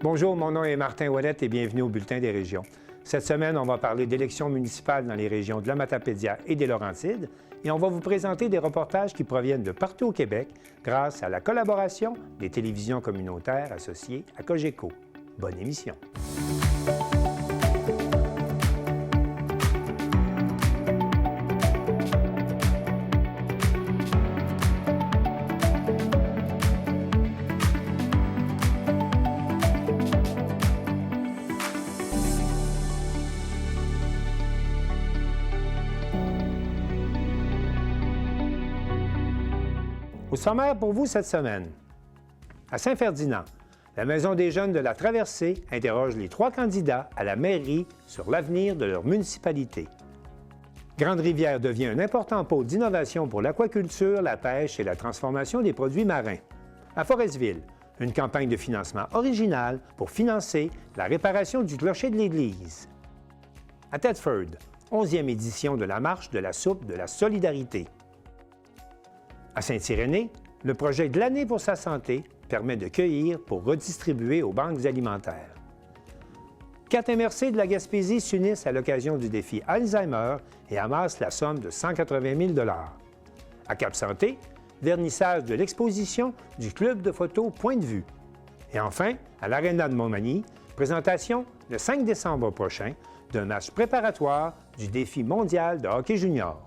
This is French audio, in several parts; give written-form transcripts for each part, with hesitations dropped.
Bonjour, mon nom est Martin Ouellette et bienvenue au Bulletin des régions. Cette semaine, on va parler d'élections municipales dans les régions de la Matapédia et des Laurentides et on va vous présenter des reportages qui proviennent de partout au Québec grâce à la collaboration des télévisions communautaires associées à Cogeco. Bonne émission. Au sommaire pour vous cette semaine, à Saint-Ferdinand, la Maison des jeunes de la Traversée interroge les 3 candidats à la mairie sur l'avenir de leur municipalité. Grande-Rivière devient un important pôle d'innovation pour l'aquaculture, la pêche et la transformation des produits marins. À Forestville, une campagne de financement originale pour financer la réparation du clocher de l'Église. À Thetford, 11e édition de la Marche de la soupe de la solidarité. À Saint-Irénée, le projet de l'année pour sa santé permet de cueillir pour redistribuer aux banques alimentaires. 4 MRC de la Gaspésie s'unissent à l'occasion du défi Alzheimer et amassent la somme de 180 000 À Cap-Santé, vernissage de l'exposition du club de photo Point de vue. Et enfin, à l'Aréna de Montmagny, présentation le 5 décembre prochain d'un match préparatoire du défi mondial de hockey junior.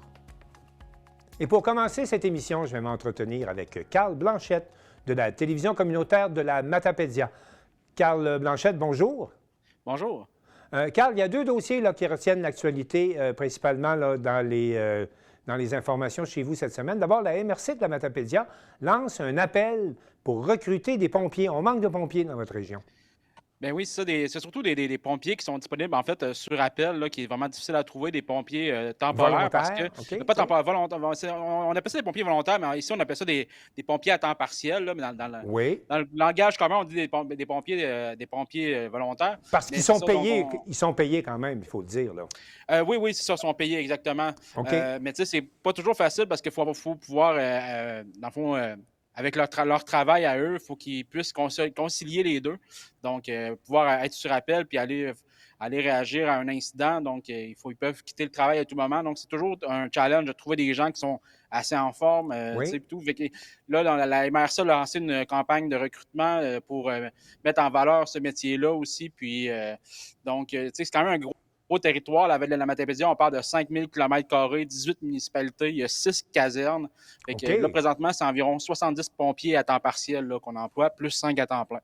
Et pour commencer cette émission, je vais m'entretenir avec Carl Blanchette de la télévision communautaire de la Matapédia. Carl Blanchette, bonjour. Bonjour. Carl, il y a 2 dossiers là, qui retiennent l'actualité, principalement là, dans les informations chez vous cette semaine. D'abord, la MRC de la Matapédia lance un appel pour recruter des pompiers. On manque de pompiers dans votre région. Ben oui, c'est ça. C'est surtout des pompiers qui sont disponibles, en fait, sur appel, là, qui est vraiment difficile à trouver, des pompiers temporaires. Parce que, OK, pas temporaires, volontaires. On appelle ça des pompiers volontaires, mais ici, on appelle ça des pompiers à temps partiel. Là, mais oui. dans le langage commun, on dit des pompiers volontaires. Parce Mais qu'ils c'est sont ça, payés, ils sont payés quand même, il faut le dire. Là. oui, c'est ça, sont payés, exactement. OK. Mais tu sais, c'est pas toujours facile parce qu'il faut pouvoir, dans le fond, avec leur travail à eux, il faut qu'ils puissent concilier les deux. Donc, pouvoir être sur appel puis aller réagir à un incident. Donc, ils peuvent quitter le travail à tout moment. Donc, c'est toujours un challenge de trouver des gens qui sont assez en forme. Oui. Tout. Là, la MRC a lancé une campagne de recrutement pour mettre en valeur ce métier-là aussi. Puis, donc, c'est quand même un gros territoire, la ville de la Matapédia, on parle de 5000 km², 18 municipalités, il y a 6 casernes. Fait que, là, présentement, c'est environ 70 pompiers à temps partiel là, qu'on emploie, plus 5 à temps plein.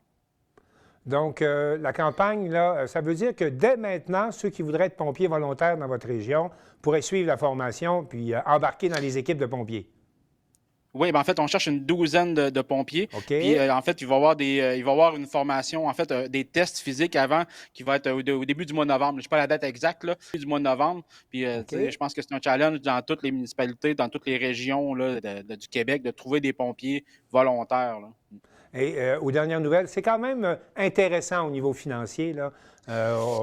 Donc, la campagne, là, ça veut dire que dès maintenant, ceux qui voudraient être pompiers volontaires dans votre région pourraient suivre la formation puis embarquer dans les équipes de pompiers. Oui, en fait, on cherche une douzaine de pompiers. OK. Puis, en fait, il va y avoir une formation, en fait, des tests physiques avant, qui va être au début du mois de novembre. Je ne sais pas la date exacte, là, du mois de novembre. Puis, je pense que c'est un challenge dans toutes les municipalités, dans toutes les régions là, du Québec, de trouver des pompiers volontaires. Là. Et aux dernières nouvelles, c'est quand même intéressant au niveau financier. Là.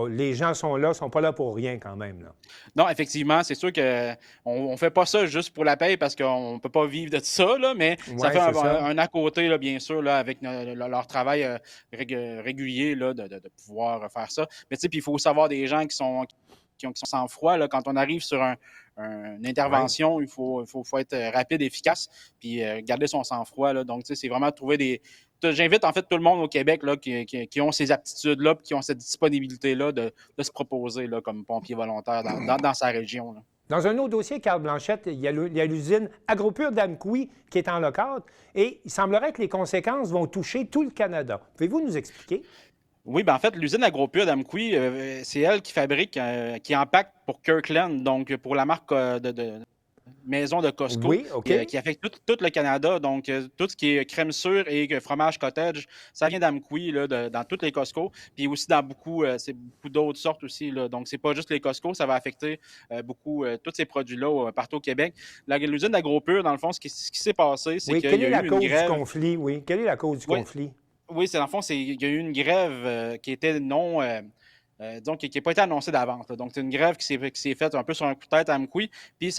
Les gens sont là, ne sont pas là pour rien quand même. Là. Non, effectivement, c'est sûr qu'on ne fait pas ça juste pour la paye parce qu'on ne peut pas vivre de ça, là, mais ça fait un à côté, là, bien sûr, là, avec leur travail régulier là, de pouvoir faire ça. Mais tu sais, puis il faut savoir des gens qui sont sans froid. Là, quand on arrive sur une intervention, il faut être rapide, efficace, puis garder son sang-froid. Là. Donc, tu sais, c'est vraiment trouver des... J'invite en fait tout le monde au Québec là, qui ont ces aptitudes-là, qui ont cette disponibilité-là de se proposer là, comme pompier volontaire dans sa région. Là. Dans un autre dossier, Carl Blanchette, il y a l'usine Agropur d'Amqui qui est en lock-out et il semblerait que les conséquences vont toucher tout le Canada. Pouvez-vous nous expliquer? Oui, en fait, l'usine Agropur d'Amqui, c'est elle qui fabrique, qui empaque pour Kirkland, donc pour la marque de maison de Costco, oui, okay. qui affecte tout le Canada. Donc, tout ce qui est crème sûre et fromage cottage, ça vient d'Amqui, dans toutes les Costco. Puis aussi dans beaucoup d'autres sortes aussi. Là. Donc, c'est pas juste les Costco, ça va affecter beaucoup tous ces produits-là partout au Québec. L'usine d'Agropur, dans le fond, ce qui s'est passé, c'est qu'il y a eu une grève. Quelle est la cause du conflit? Oui, c'est dans le fond, il y a eu une grève qui était non... donc, qui n'a pas été annoncée d'avance. Donc, c'est une grève qui s'est faite un peu sur un coup de tête à Amqui. Puis,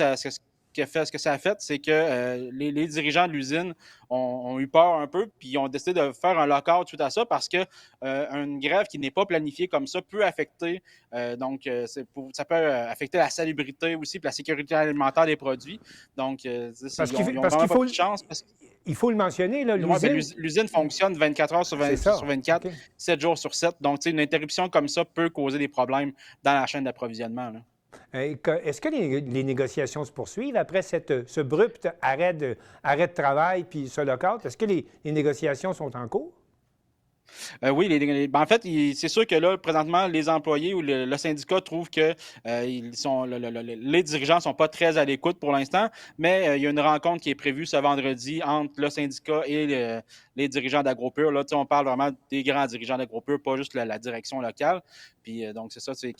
ce que ça a fait, c'est que les dirigeants de l'usine ont eu peur un peu, puis ils ont décidé de faire un lock-out suite à ça parce que une grève qui n'est pas planifiée comme ça peut affecter, ça peut affecter la salubrité aussi, puis la sécurité alimentaire des produits. Donc, ils ont vraiment pas de chance. Il faut le mentionner, là, l'usine fonctionne 24 heures sur 24, okay. 7 jours sur 7. Donc, une interruption comme ça peut causer des problèmes dans la chaîne d'approvisionnement. Est-ce que les négociations se poursuivent après ce abrupt arrêt de travail puis ce lock-out? Est-ce que les négociations sont en cours? Oui, en fait, c'est sûr que là, présentement, les employés ou le syndicat trouvent que les dirigeants ne sont pas très à l'écoute pour l'instant, mais il y a une rencontre qui est prévue ce vendredi entre le syndicat et les dirigeants d'AgroPure. Là, on parle vraiment des grands dirigeants d'AgroPure, pas juste la direction locale. Puis donc, c'est ça, c'est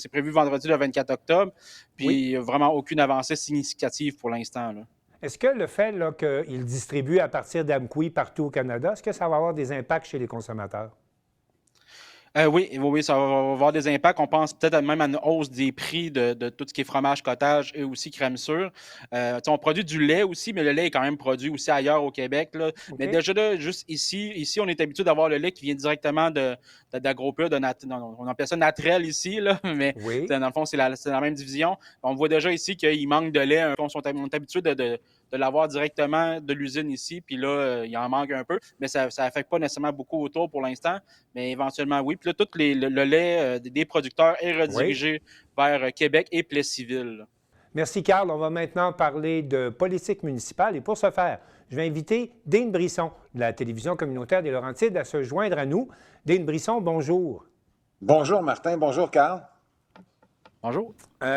prévu vendredi le 24 octobre. Puis il n'y a vraiment aucune avancée significative pour l'instant, là. Est-ce que le fait qu'ils distribuent à partir d'Amqui partout au Canada, est-ce que ça va avoir des impacts chez les consommateurs? Oui, ça va avoir des impacts. On pense peut-être même à une hausse des prix de tout ce qui est fromage, cottage et aussi crème sûre. On produit du lait aussi, mais le lait est quand même produit aussi ailleurs au Québec, là. Okay. Mais déjà là, juste ici, on est habitué d'avoir le lait qui vient directement d'AgroPure, on appelle ça naturel ici, là, mais dans le fond, c'est la même division. On voit déjà ici qu'il manque de lait. On est habitué de l'avoir directement de l'usine ici, puis là, il en manque un peu, mais ça n'affecte pas nécessairement beaucoup autour pour l'instant, mais éventuellement, oui. Puis là, tout le lait des producteurs est redirigé vers Québec et Plessisville. Merci, Carl. On va maintenant parler de politique municipale, et pour ce faire, je vais inviter Dane Brisson de la télévision communautaire des Laurentides à se joindre à nous. Dane Brisson, bonjour. Bonjour, Martin. Bonjour, Carl. Bonjour.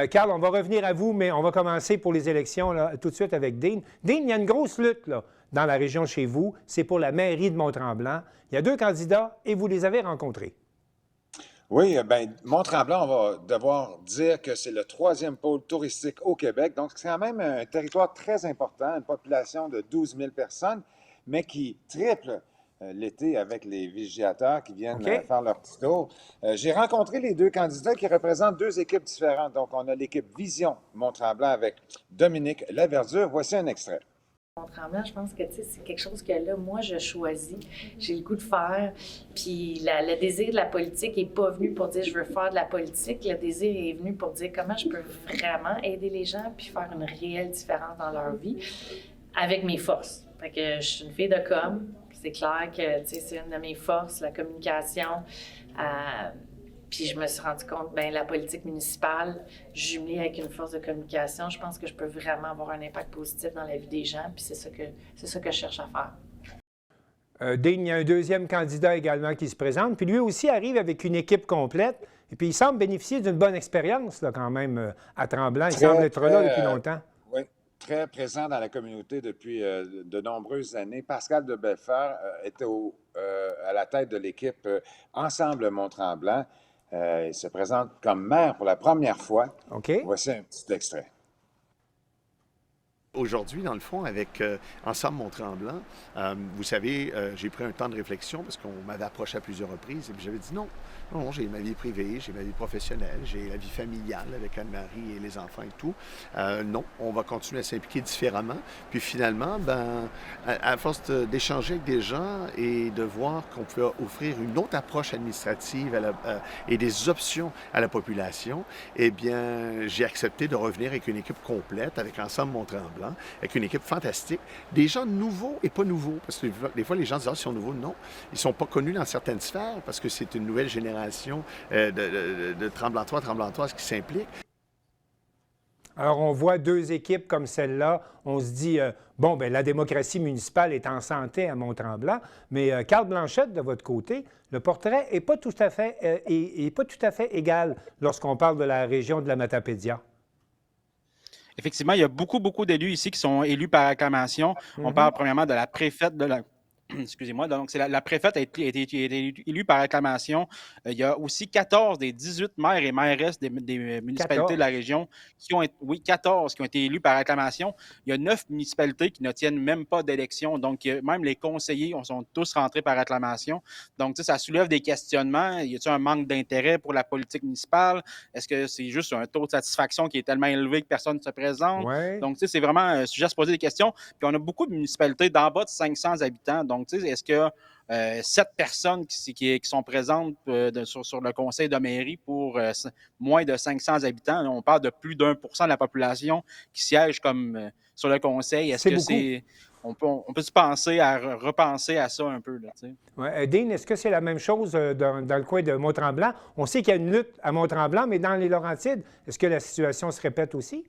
Carl, on va revenir à vous, mais on va commencer pour les élections là, tout de suite avec Dane. Dane, il y a une grosse lutte là, dans la région chez vous. C'est pour la mairie de Mont-Tremblant. Il y a 2 candidats et vous les avez rencontrés. Oui, bien, Mont-Tremblant, on va devoir dire que c'est le 3e pôle touristique au Québec. Donc, c'est quand même un territoire très important, une population de 12 000 personnes, mais qui triple l'été avec les villégiateurs qui viennent faire leur petit tour. J'ai rencontré les 2 candidats qui représentent 2 équipes différentes. Donc, on a l'équipe Vision Mont-Tremblant avec Dominique Laverdure. Voici un extrait. Mont-Tremblant, je pense que c'est quelque chose que là, moi, je choisis. J'ai le goût de faire. Puis le désir de la politique n'est pas venu pour dire je veux faire de la politique. Le désir est venu pour dire comment je peux vraiment aider les gens puis faire une réelle différence dans leur vie avec mes forces. Fait que je suis une fille de com'. C'est clair que c'est une de mes forces, la communication. Puis je me suis rendu compte, la politique municipale, jumelée avec une force de communication, je pense que je peux vraiment avoir un impact positif dans la vie des gens. Puis c'est ça que je cherche à faire. Dane, il y a un 2e candidat également qui se présente. Puis lui aussi arrive avec une équipe complète. Et puis il semble bénéficier d'une bonne expérience là, quand même à Tremblant. Il semble être là depuis longtemps. Oui. Très présent dans la communauté depuis de nombreuses années. Pascal de Belfort était à la tête de l'équipe Ensemble Mont-Tremblant. Il se présente comme maire pour la première fois. Voici un petit extrait. Aujourd'hui, dans le fond, avec Ensemble Mont-Tremblant, vous savez, j'ai pris un temps de réflexion parce qu'on m'avait approché à plusieurs reprises et puis j'avais dit non, j'ai ma vie privée, j'ai ma vie professionnelle, j'ai la vie familiale avec Anne-Marie et les enfants et tout. Non, on va continuer à s'impliquer différemment. Puis finalement, à force d'échanger avec des gens et de voir qu'on peut offrir une autre approche administrative et des options à la population, eh bien, j'ai accepté de revenir avec une équipe complète, avec Ensemble Mont-Tremblant, avec une équipe fantastique, des gens nouveaux et pas nouveaux, parce que des fois les gens disent ils sont nouveaux, non, ils sont pas connus dans certaines sphères parce que c'est une nouvelle génération de Tremblantoises qui s'impliquent. Alors on voit 2 équipes comme celle-là, on se dit la démocratie municipale est en santé à Mont-Tremblant, mais Carl Blanchette, de votre côté, le portrait n'est pas tout à fait égal lorsqu'on parle de la région de la Matapédia. Effectivement, il y a beaucoup d'élus ici qui sont élus par acclamation. On parle premièrement de la préfète de excusez-moi, donc c'est la préfète a été élue par acclamation. Il y a aussi 14 des 18 maires et mairesses des municipalités de la 14. région qui ont été, oui, 14 qui ont été élus par acclamation. Il y a 9 municipalités qui ne tiennent même pas d'élection. Donc, même les conseillers sont tous rentrés par acclamation. Donc, ça soulève des questionnements. Y a-t-il un manque d'intérêt pour la politique municipale? Est-ce que c'est juste un taux de satisfaction qui est tellement élevé que personne ne se présente? Ouais. Donc, c'est vraiment un sujet à se poser des questions. Puis, on a beaucoup de municipalités d'en bas de 500 habitants. Donc, est-ce que 7 personnes qui sont présentes sur le conseil de mairie pour moins de 500 habitants, on parle de plus d'1% de la population qui siège comme sur le conseil. Est-ce C'est que beaucoup. c'est... On peut se penser à repenser à ça un peu, là, tu sais. Ouais. Dean, est-ce que c'est la même chose dans le coin de Mont-Tremblant? On sait qu'il y a une lutte à Mont-Tremblant, mais dans les Laurentides, est-ce que la situation se répète aussi?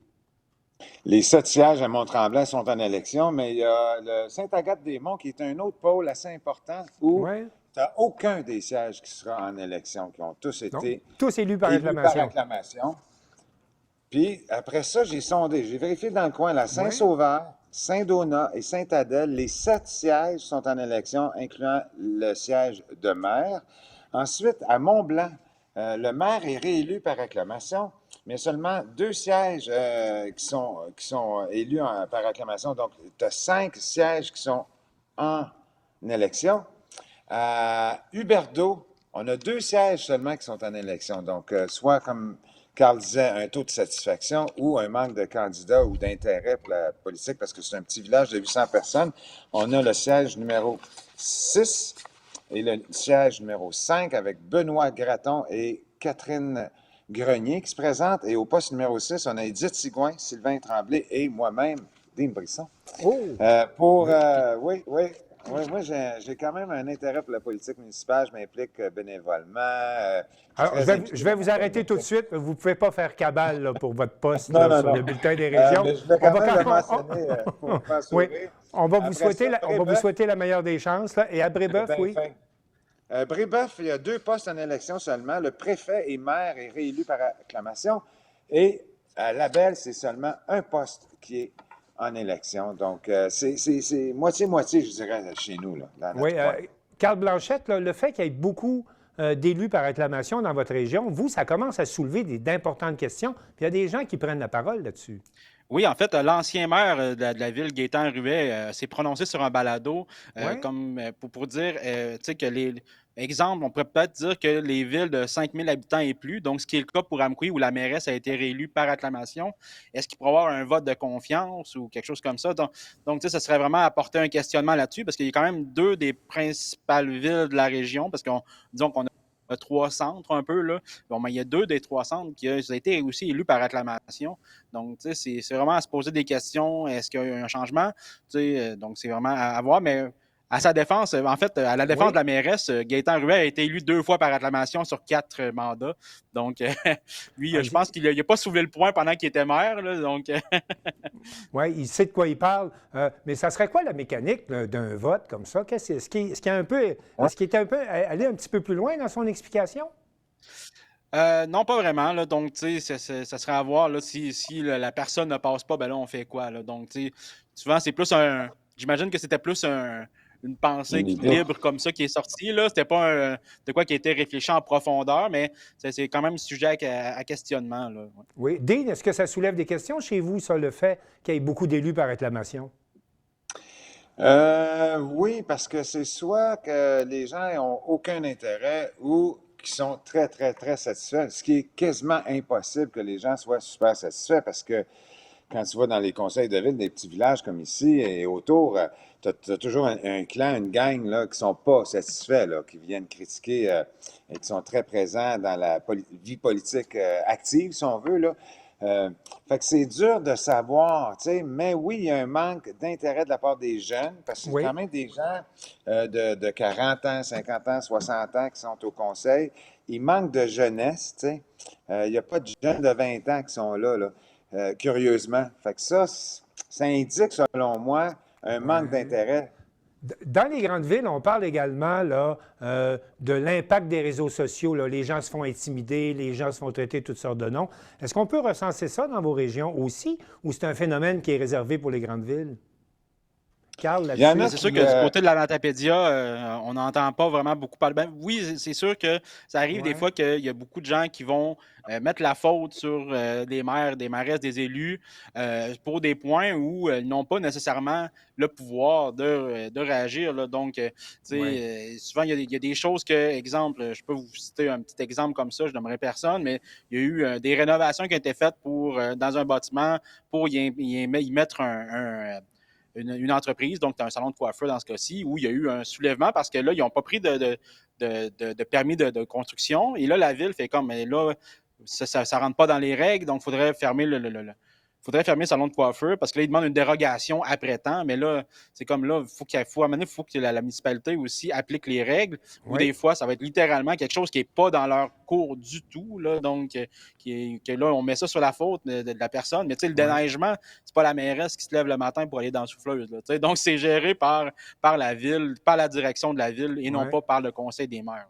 Les 7 sièges à Mont-Tremblant sont en élection, mais il y a le Sainte-Agathe-des-Monts qui est un autre pôle assez important où Oui. tu n'as aucun des sièges qui sera en élection, qui ont tous Donc, été tous élus par élus par acclamation. acclamation. Puis après ça, j'ai sondé, j'ai vérifié dans le coin, la Oui. Saint-Sauveur, Saint-Donat et Sainte-Adèle, les 7 sièges sont en élection, incluant le siège de maire. Ensuite, à Mont-Blanc, le maire est réélu par acclamation, mais seulement 2 sièges qui sont élus par acclamation. Donc, tu as 5 sièges qui sont en élection. À Huberdeau, on a 2 sièges seulement qui sont en élection. Donc, soit comme Carl disait, un taux de satisfaction ou un manque de candidats ou d'intérêt pour la politique, parce que c'est un petit village de 800 personnes. On a le siège numéro 6 et le siège numéro 5 avec Benoît Gratton et Catherine Grenier qui se présentent. Et au poste numéro 6, on a Edith Sigouin, Sylvain Tremblay et moi-même, Dean Brisson. Oh! Oui, moi, j'ai quand même un intérêt pour la politique municipale. Je m'implique bénévolement. Alors, je vais vous arrêter tout de suite. Vous ne pouvez pas faire cabale là, pour votre poste Non, là, non, sur non. le bulletin des régions. Mais je voulais quand même le mentionner pour me faire Oui, sourire. on va vous Après souhaiter ça, on va vous souhaiter la meilleure des chances. Là. Et à Brébeuf, Ben oui. fin. Brébeuf, il y a 2 postes en élection seulement. Le préfet et maire est réélu par acclamation. Et à Labelle, c'est seulement un poste qui est en élection. Donc, c'est moitié-moitié, je dirais, chez nous, là, dans notre Oui, coin. Carl Blanchette, là, le fait qu'il y ait beaucoup d'élus par acclamation dans votre région, vous, ça commence à soulever d'importantes questions. Puis il y a des gens qui prennent la parole là-dessus. Oui, en fait, l'ancien maire de la ville, Gaétan Ruet, s'est prononcé sur un balado Ouais. comme pour dire tu sais, que exemple, on pourrait peut-être dire que les villes de 5000 habitants et plus, donc ce qui est le cas pour Amqui où la mairesse a été réélue par acclamation, est-ce qu'il pourrait y avoir un vote de confiance ou quelque chose comme ça? Donc tu sais, ça serait vraiment apporter un questionnement là-dessus parce qu'il y a quand même 2 des principales villes de la région, parce disons qu'on a 3 centres un peu, là. Bon, mais il y a 2 des 3 centres qui ont été aussi élus par acclamation. Donc, tu sais, c'est vraiment à se poser des questions. Est-ce qu'il y a eu un changement? Tu sais, donc, c'est vraiment à voir. Mais à sa défense, en fait, à la défense Oui. de la mairesse, Gaétan Ruet a été élu 2 fois par acclamation sur 4 mandats. Donc, lui, je pense qu'il n'a pas soulevé le point pendant qu'il était maire. Là, donc, Oui, il sait de quoi il parle. Mais ça serait quoi la mécanique là, d'un vote comme ça? Est-ce qu'il était un peu allé un petit peu plus loin dans son explication? non, pas vraiment. Là. Donc, tu sais, ça serait à voir là, si la personne ne passe pas, ben là, on fait quoi? Là? Donc, tu sais, souvent, c'est plus j'imagine que c'était plus une pensée Une idée. libre comme ça qui est sortie. Là. C'était pas de quoi qui a été réfléchi en profondeur, mais c'est quand même sujet à questionnement. Là. Ouais. Oui. Dean, est-ce que ça soulève des questions chez vous, ça, le fait qu'il y ait beaucoup d'élus par acclamation? Oui, parce que c'est soit que les gens n'ont aucun intérêt ou qui sont très, très, très satisfaits, ce qui est quasiment impossible que les gens soient super satisfaits parce que quand tu vas dans les conseils de ville des petits villages comme ici et autour, tu as toujours un clan, une gang là, qui ne sont pas satisfaits, là, qui viennent critiquer et qui sont très présents dans la vie politique active, si on veut. Là. Fait que c'est dur de savoir, tu sais, mais oui, il y a un manque d'intérêt de la part des jeunes, parce que c'est Oui. quand même des gens de 40 ans, 50 ans, 60 ans qui sont au conseil. Il manque de jeunesse, tu sais. Il n'y a pas de jeunes de 20 ans qui sont là. Curieusement. Fait que ça indique, selon moi, un manque d'intérêt. Dans les grandes villes, on parle également là, de l'impact des réseaux sociaux. Là. Les gens se font intimider, les gens se font traiter de toutes sortes de noms. Est-ce qu'on peut recenser ça dans vos régions aussi, ou c'est un phénomène qui est réservé pour les grandes villes? Carl, Il y en a là-dessus? C'est sûr que du côté de la Notapédia, on n'entend pas vraiment beaucoup parler. Ben, oui, c'est sûr que ça arrive des fois qu'il y a beaucoup de gens qui vont mettre la faute sur des maires, des mairesses, des élus pour des points où ils n'ont pas nécessairement le pouvoir de réagir. Là. Donc, souvent, il y a des choses que, exemple, je peux vous citer un petit exemple comme ça, je n'aimerais personne, mais il y a eu des rénovations qui ont été faites dans un bâtiment pour y mettre une entreprise, donc un salon de coiffeur dans ce cas-ci, où il y a eu un soulèvement parce que là, ils n'ont pas pris de permis de construction. Et là, la ville fait comme, mais là, ça ne rentre pas dans les règles, donc il faudrait fermer le salon de coiffeur parce que là, ils demandent une dérogation après temps. Mais là, c'est comme là, il faut que la municipalité aussi applique les règles. Ou des fois, ça va être littéralement quelque chose qui n'est pas dans leur cours du tout. Là, donc, que là, on met ça sur la faute de la personne. Mais tu sais, le déneigement, c'est pas la mairesse qui se lève le matin pour aller dans la souffleuse. Là, donc, c'est géré par la ville, par la direction de la ville et non pas par le conseil des maires.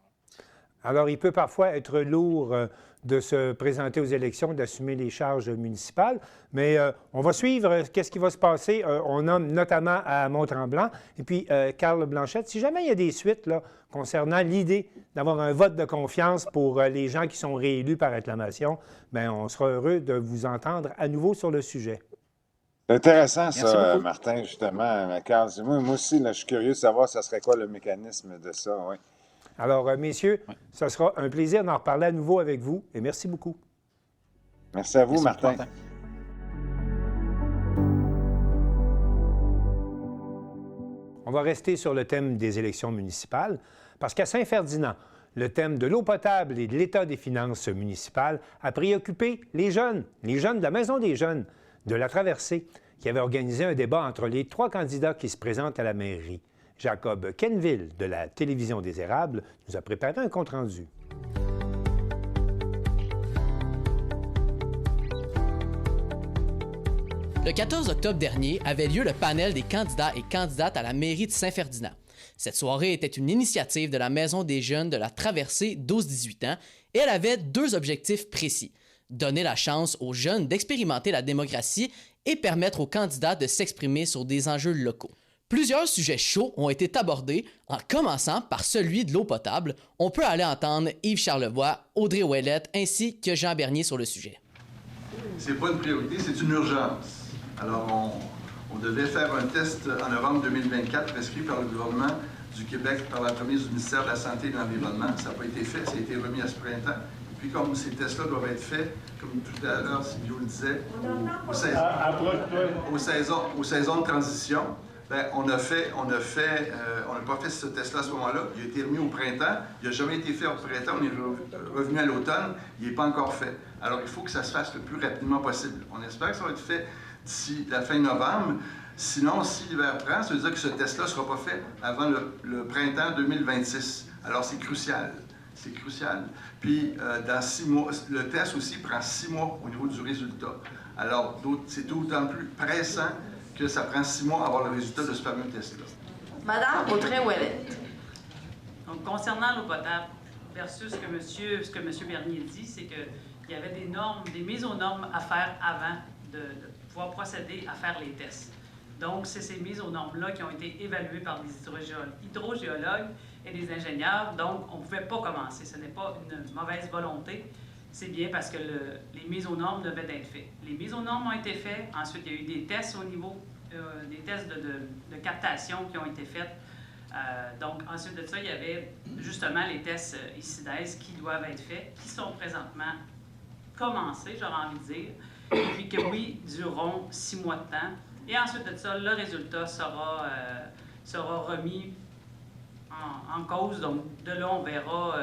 Alors, il peut parfois être lourd de se présenter aux élections, d'assumer les charges municipales, mais on va suivre qu'est-ce qui va se passer. On nomme notamment à Mont-Tremblant. Et puis, Carl Blanchette, si jamais il y a des suites là, concernant l'idée d'avoir un vote de confiance pour les gens qui sont réélus par acclamation, bien, on sera heureux de vous entendre à nouveau sur le sujet. C'est intéressant, ça, Martin, justement. Carl, moi aussi, là, je suis curieux de savoir ça serait quoi le mécanisme de ça, oui. Alors, messieurs, ça sera un plaisir d'en reparler à nouveau avec vous et merci beaucoup. Merci à vous, Martin. On va rester sur le thème des élections municipales parce qu'à Saint-Ferdinand, le thème de l'eau potable et de l'état des finances municipales a préoccupé les jeunes de la Maison des jeunes de la Traversée qui avait organisé un débat entre les 3 candidats qui se présentent à la mairie. Jacob Kenville, de la Télévision des Érables, nous a préparé un compte-rendu. Le 14 octobre dernier avait lieu le panel des candidats et candidates à la mairie de Saint-Ferdinand. Cette soirée était une initiative de la Maison des jeunes de la Traversée 12-18 ans et elle avait 2 objectifs précis. Donner la chance aux jeunes d'expérimenter la démocratie et permettre aux candidats de s'exprimer sur des enjeux locaux. Plusieurs sujets chauds ont été abordés, en commençant par celui de l'eau potable. On peut aller entendre Yves Charlevoix, Audrey Ouellette ainsi que Jean Bernier sur le sujet. C'est pas une priorité, c'est une urgence. Alors, on devait faire un test en novembre 2024 prescrit par le gouvernement du Québec par l'entremise du ministère de la Santé et de l'Environnement. Ça n'a pas été fait, ça a été remis à ce printemps. Et puis, comme ces tests-là doivent être faits, comme tout à l'heure Sylvio le disait, aux saisons de transition, bien, on n'a pas fait ce test-là à ce moment-là. Il a été remis au printemps. Il n'a jamais été fait au printemps. On est revenu à l'automne. Il n'est pas encore fait. Alors, il faut que ça se fasse le plus rapidement possible. On espère que ça va être fait d'ici la fin novembre. Sinon, si l'hiver prend, ça veut dire que ce test-là ne sera pas fait avant le printemps 2026. Alors, c'est crucial. C'est crucial. Puis, dans 6 mois, le test aussi prend 6 mois au niveau du résultat. Alors, c'est d'autant plus pressant que ça prend 6 mois à avoir le résultat de ce fameux test-là. Madame Audrey Ouellette. Donc, concernant l'eau potable versus ce que M. Bernier dit, c'est qu'il y avait des normes, des mises aux normes à faire avant de pouvoir procéder à faire les tests. Donc, c'est ces mises aux normes-là qui ont été évaluées par des hydrogéologues et des ingénieurs. Donc, on ne pouvait pas commencer. Ce n'est pas une mauvaise volonté. C'est bien parce que les mises aux normes devaient être faites. Les mises aux normes ont été faites. Ensuite, il y a eu des tests au niveau, des tests de captation qui ont été faits. Donc, ensuite de ça, il y avait justement les tests ICIDES qui doivent être faits, qui sont présentement commencés, j'aurais envie de dire, et puis que, oui, dureront 6 mois de temps. Et ensuite de ça, le résultat sera remis en cause. Donc, de là, on verra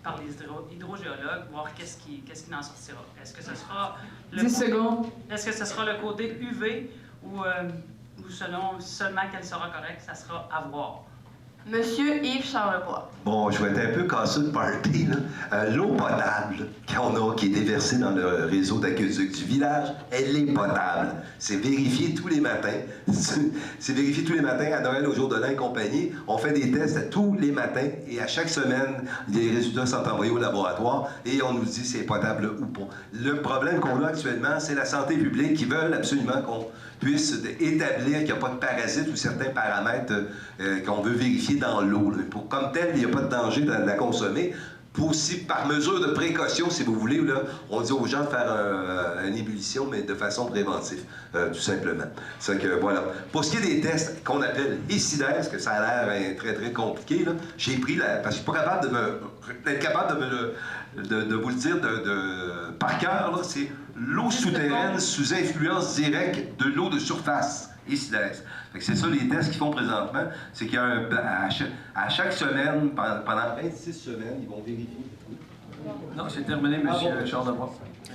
par les hydrogéologues, voir qu'est-ce qui en sortira. Est-ce que ce sera 10 secondes. Est-ce que ce sera le côté UV ou selon seulement qu'elle sera correcte, ça sera à voir. Monsieur Yves Charlevoix. Bon, je vais être un peu cassé de party, là. L'eau potable qui est déversée dans le réseau d'aqueduc du village, elle est potable. C'est vérifié tous les matins. C'est vérifié tous les matins à Noël, au jour de l'an et compagnie. On fait des tests tous les matins et à chaque semaine, les résultats sont envoyés au laboratoire et on nous dit si c'est potable ou pas. Le problème qu'on a actuellement, c'est la santé publique qui veulent absolument puisse établir qu'il n'y a pas de parasites ou certains paramètres qu'on veut vérifier dans l'eau. Comme tel, il n'y a pas de danger de la consommer. Pour aussi, par mesure de précaution, si vous voulez, là, on dit aux gens de faire une ébullition, mais de façon préventive, tout simplement. C'est que, voilà. Pour ce qui est des tests qu'on appelle ICIDES, que ça a l'air très, très compliqué, j'ai pris parce que je suis pas capable de vous le dire par cœur, c'est l'eau souterraine sous influence directe de l'eau de surface. ICIDES. C'est ça les tests qu'ils font présentement, c'est qu'il y a à chaque semaine, pendant 26 semaines, ils vont vérifier. Non, c'est terminé, M. Charlebois.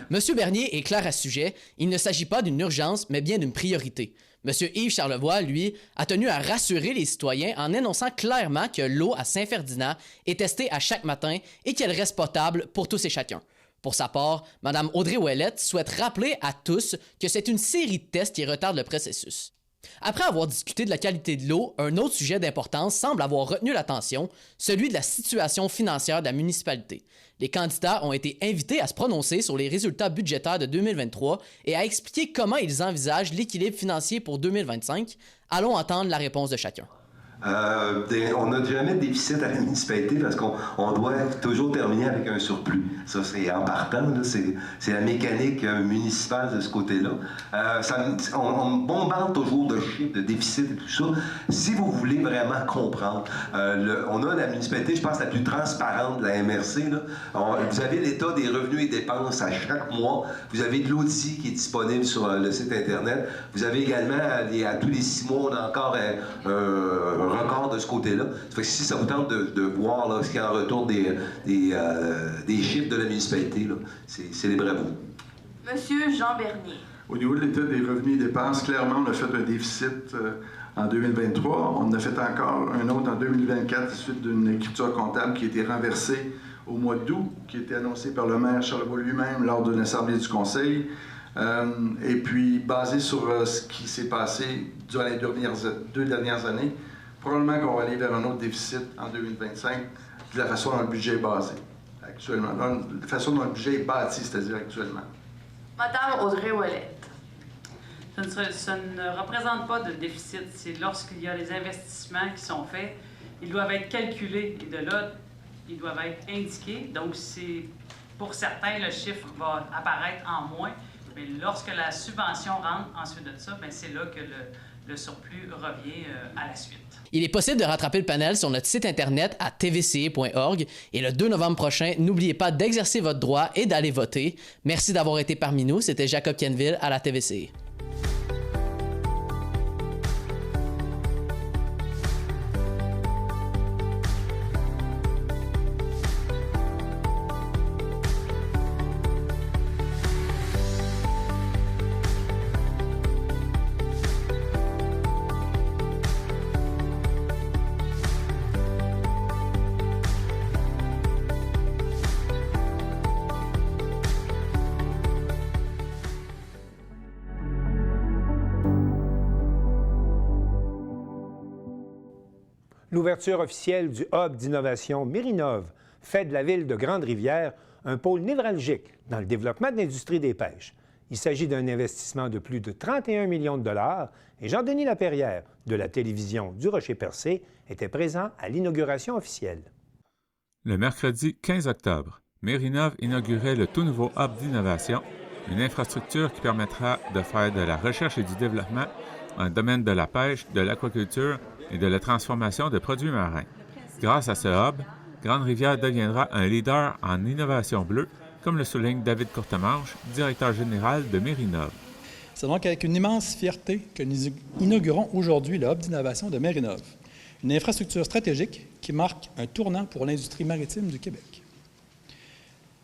M. Bernier est clair à ce sujet. Il ne s'agit pas d'une urgence, mais bien d'une priorité. M. Yves Charlevoix, lui, a tenu à rassurer les citoyens en énonçant clairement que l'eau à Saint-Ferdinand est testée à chaque matin et qu'elle reste potable pour tous et chacun. Pour sa part, Mme Audrey Ouellette souhaite rappeler à tous que c'est une série de tests qui retardent le processus. Après avoir discuté de la qualité de l'eau, un autre sujet d'importance semble avoir retenu l'attention, celui de la situation financière de la municipalité. Les candidats ont été invités à se prononcer sur les résultats budgétaires de 2023 et à expliquer comment ils envisagent l'équilibre financier pour 2025. Allons entendre la réponse de chacun. On n'a jamais de déficit à la municipalité parce qu'on doit toujours terminer avec un surplus. Ça, c'est en partant, c'est la mécanique municipale de ce côté-là. On bombarde toujours de chiffres, de déficit et tout ça. Si vous voulez vraiment comprendre, on a la municipalité, je pense, la plus transparente de la MRC. Vous avez l'état des revenus et dépenses à chaque mois. Vous avez de l'audit qui est disponible sur le site Internet. Vous avez également, à tous les 6 mois, on a encore un record de ce côté-là. Ça fait que si ça vous tente de voir là, ce qu'il y a en retour des chiffres de la municipalité, célébrez-vous. Monsieur Jean Bernier. Au niveau de l'état des revenus et dépenses, clairement, on a fait un déficit en 2023. On en a fait encore un autre en 2024 suite d'une écriture comptable qui a été renversée au mois d'août, qui a été annoncée par le maire Charlebois lui-même lors d'une assemblée du conseil. Et puis, basé sur ce qui s'est passé durant les 2 dernières années, probablement qu'on va aller vers un autre déficit en 2025 de la façon dont le budget est basé actuellement. De la façon dont le budget est bâti, c'est-à-dire actuellement. Madame Audrey Ouellette. Ça ne représente pas de déficit. C'est lorsqu'il y a les investissements qui sont faits, ils doivent être calculés et de là, ils doivent être indiqués. Donc, pour certains, le chiffre va apparaître en moins. Mais lorsque la subvention rentre ensuite de ça, c'est là que le surplus revient à la suite. Il est possible de rattraper le panel sur notre site internet à tvca.org et le 2 novembre prochain, n'oubliez pas d'exercer votre droit et d'aller voter. Merci d'avoir été parmi nous. C'était Jacob Kenville à la TVCA. L'ouverture officielle du hub d'innovation Mérinov fait de la ville de Grande-Rivière un pôle névralgique dans le développement de l'industrie des pêches. Il s'agit d'un investissement de plus de 31 millions de dollars et Jean-Denis Laperrière de la télévision du Rocher-Percé était présent à l'inauguration officielle. Le mercredi 15 octobre, Mérinov inaugurait le tout nouveau hub d'innovation, une infrastructure qui permettra de faire de la recherche et du développement dans le domaine de la pêche, de l'aquaculture et de la transformation de produits marins. Grâce à ce hub, Grande-Rivière deviendra un leader en innovation bleue, comme le souligne David Courtemanche, directeur général de Mérinov. C'est donc avec une immense fierté que nous inaugurons aujourd'hui le hub d'innovation de Mérinov, une infrastructure stratégique qui marque un tournant pour l'industrie maritime du Québec.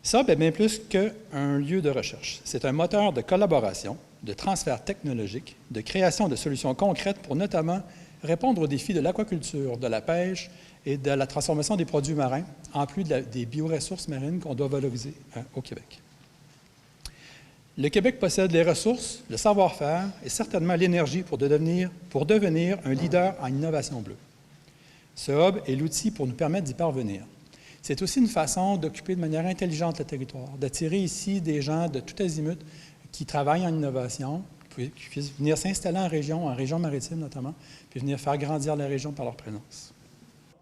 Ce hub est bien plus qu'un lieu de recherche. C'est un moteur de collaboration, de transfert technologique, de création de solutions concrètes pour notamment répondre aux défis de l'aquaculture, de la pêche et de la transformation des produits marins, en plus des bioressources marines qu'on doit valoriser au Québec. Le Québec possède les ressources, le savoir-faire et certainement l'énergie pour devenir un leader en innovation bleue. Ce hub est l'outil pour nous permettre d'y parvenir. C'est aussi une façon d'occuper de manière intelligente le territoire, d'attirer ici des gens de tout azimut qui travaillent en innovation, puissent venir s'installer en région maritime notamment, puis venir faire grandir la région par leur présence.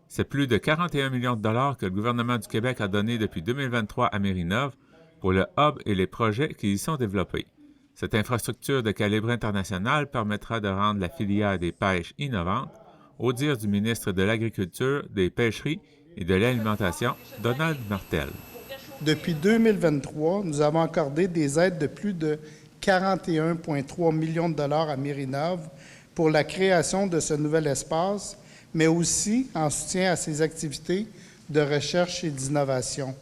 C'est plus de 41 millions de dollars que le gouvernement du Québec a donné depuis 2023 à Marinov pour le hub et les projets qui y sont développés. Cette infrastructure de calibre international permettra de rendre la filière des pêches innovante, au dire du ministre de l'Agriculture, des Pêcheries et de l'Alimentation, Donald Martel. Depuis 2023, nous avons accordé des aides de plus de 41,3 millions de dollars à Marinov pour la création de ce nouvel espace, mais aussi en soutien à ses activités de recherche et d'innovation.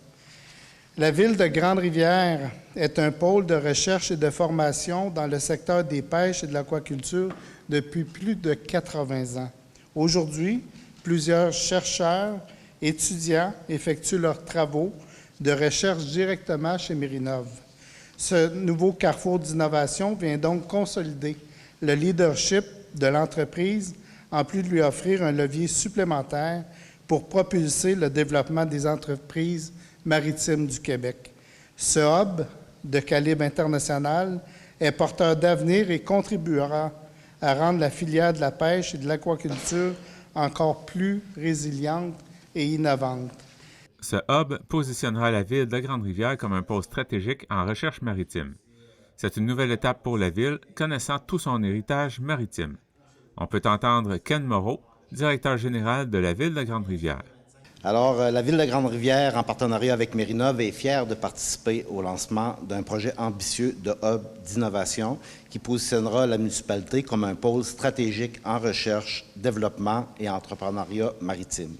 La ville de Grande-Rivière est un pôle de recherche et de formation dans le secteur des pêches et de l'aquaculture depuis plus de 80 ans. Aujourd'hui, plusieurs chercheurs, étudiants effectuent leurs travaux de recherche directement chez Marinov. Ce nouveau carrefour d'innovation vient donc consolider le leadership de l'entreprise, en plus de lui offrir un levier supplémentaire pour propulser le développement des entreprises maritimes du Québec. Ce hub de calibre international est porteur d'avenir et contribuera à rendre la filière de la pêche et de l'aquaculture encore plus résiliente et innovante. Ce hub positionnera la ville de Grande-Rivière comme un pôle stratégique en recherche maritime. C'est une nouvelle étape pour la ville, connaissant tout son héritage maritime. On peut entendre Ken Moreau, directeur général de la ville de Grande-Rivière. Alors, la Ville de Grande-Rivière, en partenariat avec Marinov, est fière de participer au lancement d'un projet ambitieux de hub d'innovation qui positionnera la municipalité comme un pôle stratégique en recherche, développement et entrepreneuriat maritime.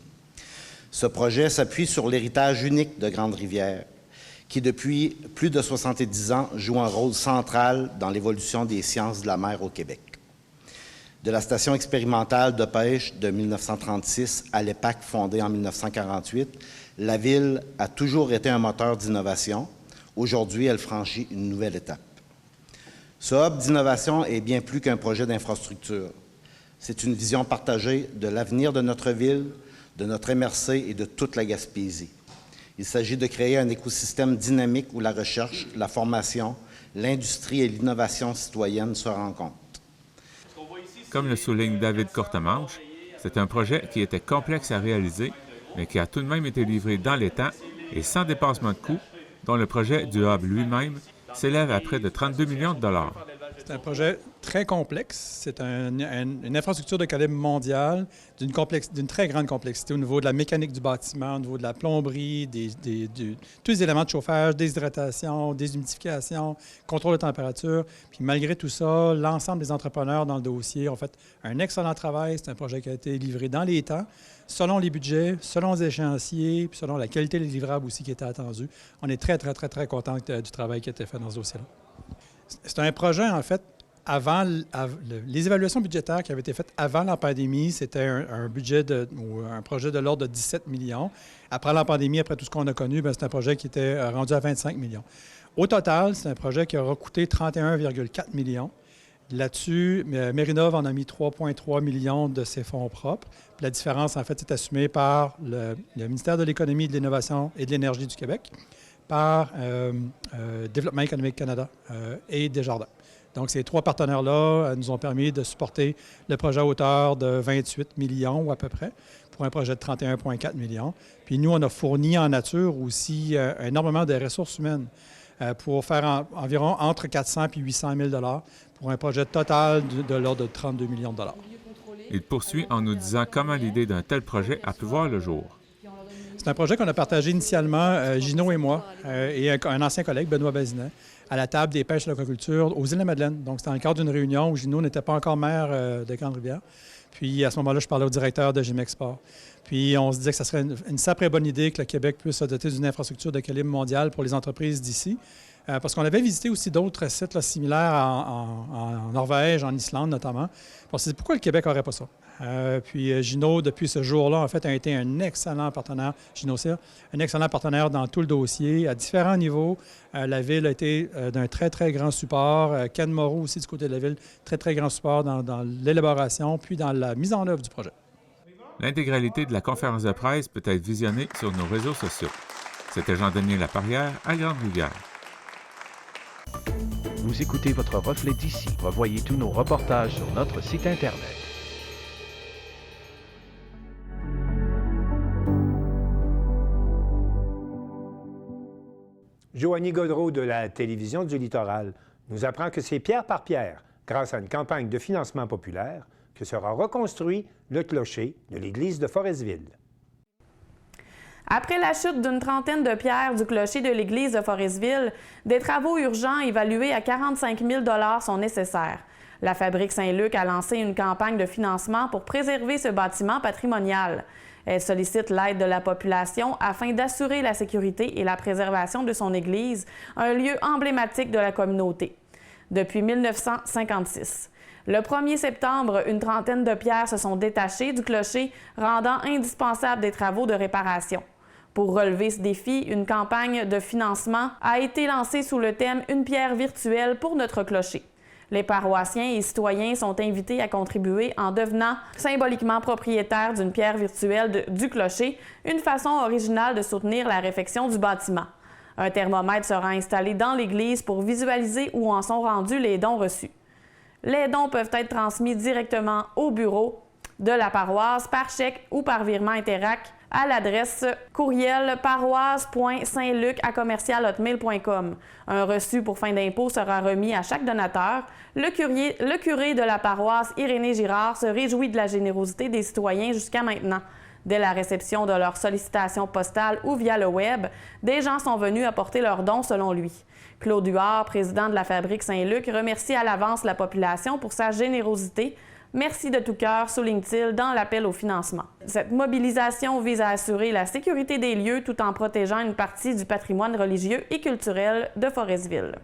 Ce projet s'appuie sur l'héritage unique de Grande-Rivière, qui, depuis plus de 70 ans, joue un rôle central dans l'évolution des sciences de la mer au Québec. De la station expérimentale de pêche de 1936 à l'EPAC fondée en 1948, la Ville a toujours été un moteur d'innovation. Aujourd'hui, elle franchit une nouvelle étape. Ce hub d'innovation est bien plus qu'un projet d'infrastructure. C'est une vision partagée de l'avenir de notre ville, de notre MRC et de toute la Gaspésie. Il s'agit de créer un écosystème dynamique où la recherche, la formation, l'industrie et l'innovation citoyenne se rencontrent. Comme le souligne David Courtemanche, c'est un projet qui était complexe à réaliser, mais qui a tout de même été livré dans les temps et sans dépassement de coûts, dont le projet du hub lui-même s'élève à près de 32 millions de dollars. C'est un projet très complexe. C'est une infrastructure de calibre mondial d'une très grande complexité au niveau de la mécanique du bâtiment, au niveau de la plomberie, tous les éléments de chauffage, déshydratation, déshumidification, contrôle de température. Puis malgré tout ça, l'ensemble des entrepreneurs dans le dossier ont fait un excellent travail. C'est un projet qui a été livré dans les temps, selon les budgets, selon les échéanciers, puis selon la qualité des livrables aussi qui était attendue. On est très, très, très, très contents du travail qui a été fait dans ce dossier-là. C'est un projet, en fait, les évaluations budgétaires qui avaient été faites avant la pandémie, c'était un projet de l'ordre de 17 millions. Après la pandémie, après tout ce qu'on a connu, c'est un projet qui était rendu à 25 millions. Au total, c'est un projet qui aura coûté 31,4 millions. Là-dessus, Marinov en a mis 3,3 millions de ses fonds propres. Puis la différence, en fait, est assumée par le ministère de l'Économie, de l'Innovation et de l'Énergie du Québec, par Développement économique Canada et Desjardins. Donc, ces trois partenaires-là nous ont permis de supporter le projet à hauteur de 28 millions à peu près, pour un projet de 31,4 millions. Puis nous, on a fourni en nature aussi énormément de ressources humaines pour faire environ entre 400 et 800 000 $ pour un projet total de l'ordre de 32 millions de dollars. Il poursuit en nous disant comment l'idée d'un tel projet a pu voir le jour. C'est un projet qu'on a partagé initialement, Gino et moi, et un ancien collègue, Benoît Bazinet, à la table des pêches et de l'aquaculture aux Îles-de-la-Madeleine. Donc, c'était dans le cadre d'une réunion où Gino n'était pas encore maire de Grande-Rivière. Puis, à ce moment-là, je parlais au directeur de GMEXPORT. Puis, on se disait que ce serait une sacrée bonne idée que le Québec puisse se doter d'une infrastructure de calibre mondial pour les entreprises d'ici. Parce qu'on avait visité aussi d'autres sites similaires en Norvège, en Islande notamment. On s'est dit, pourquoi le Québec n'aurait pas ça? Puis Gino, depuis ce jour-là, en fait, a été un excellent partenaire, Gino Cyr, un excellent partenaire dans tout le dossier, à différents niveaux. La Ville a été d'un très, très grand support. Ken Moreau aussi, du côté de la Ville, très, très grand support dans l'élaboration puis dans la mise en œuvre du projet. L'intégralité de la conférence de presse peut être visionnée sur nos réseaux sociaux. C'était Jean-Denis Laparrière à Grande-Rivière. Vous écoutez votre reflet d'ici. Revoyez tous nos reportages sur notre site Internet. Joanie Gaudreau de la Télévision du Littoral nous apprend que c'est pierre par pierre, grâce à une campagne de financement populaire, que sera reconstruit le clocher de l'église de Forestville. Après la chute d'une trentaine de pierres du clocher de l'église de Forestville, des travaux urgents évalués à 45 000 $ sont nécessaires. La Fabrique Saint-Luc a lancé une campagne de financement pour préserver ce bâtiment patrimonial. Elle sollicite l'aide de la population afin d'assurer la sécurité et la préservation de son église, un lieu emblématique de la communauté. Depuis 1956. Le 1er septembre, une trentaine de pierres se sont détachées du clocher, rendant indispensables des travaux de réparation. Pour relever ce défi, une campagne de financement a été lancée sous le thème « Une pierre virtuelle pour notre clocher ». Les paroissiens et citoyens sont invités à contribuer en devenant symboliquement propriétaires d'une pierre virtuelle du clocher, une façon originale de soutenir la réfection du bâtiment. Un thermomètre sera installé dans l'église pour visualiser où en sont rendus les dons reçus. Les dons peuvent être transmis directement au bureau de la paroisse par chèque ou par virement Interac à l'adresse courriel paroisse.saintluc@hotmail.com. Un reçu pour fin d'impôt sera remis à chaque donateur. Le curé de la paroisse, Irénée Girard, se réjouit de la générosité des citoyens jusqu'à maintenant. Dès la réception de leurs sollicitations postales ou via le web, des gens sont venus apporter leurs dons selon lui. Claude Huard, président de la Fabrique Saint-Luc, remercie à l'avance la population pour sa générosité. Merci de tout cœur, souligne-t-il dans l'appel au financement. Cette mobilisation vise à assurer la sécurité des lieux tout en protégeant une partie du patrimoine religieux et culturel de Forestville.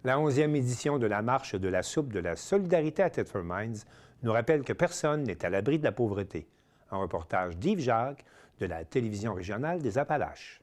La 11e édition de la Marche de la soupe de la solidarité à Thetford Mines nous rappelle que personne n'est à l'abri de la pauvreté. Un reportage d'Yves Jacques de la Télévision régionale des Appalaches.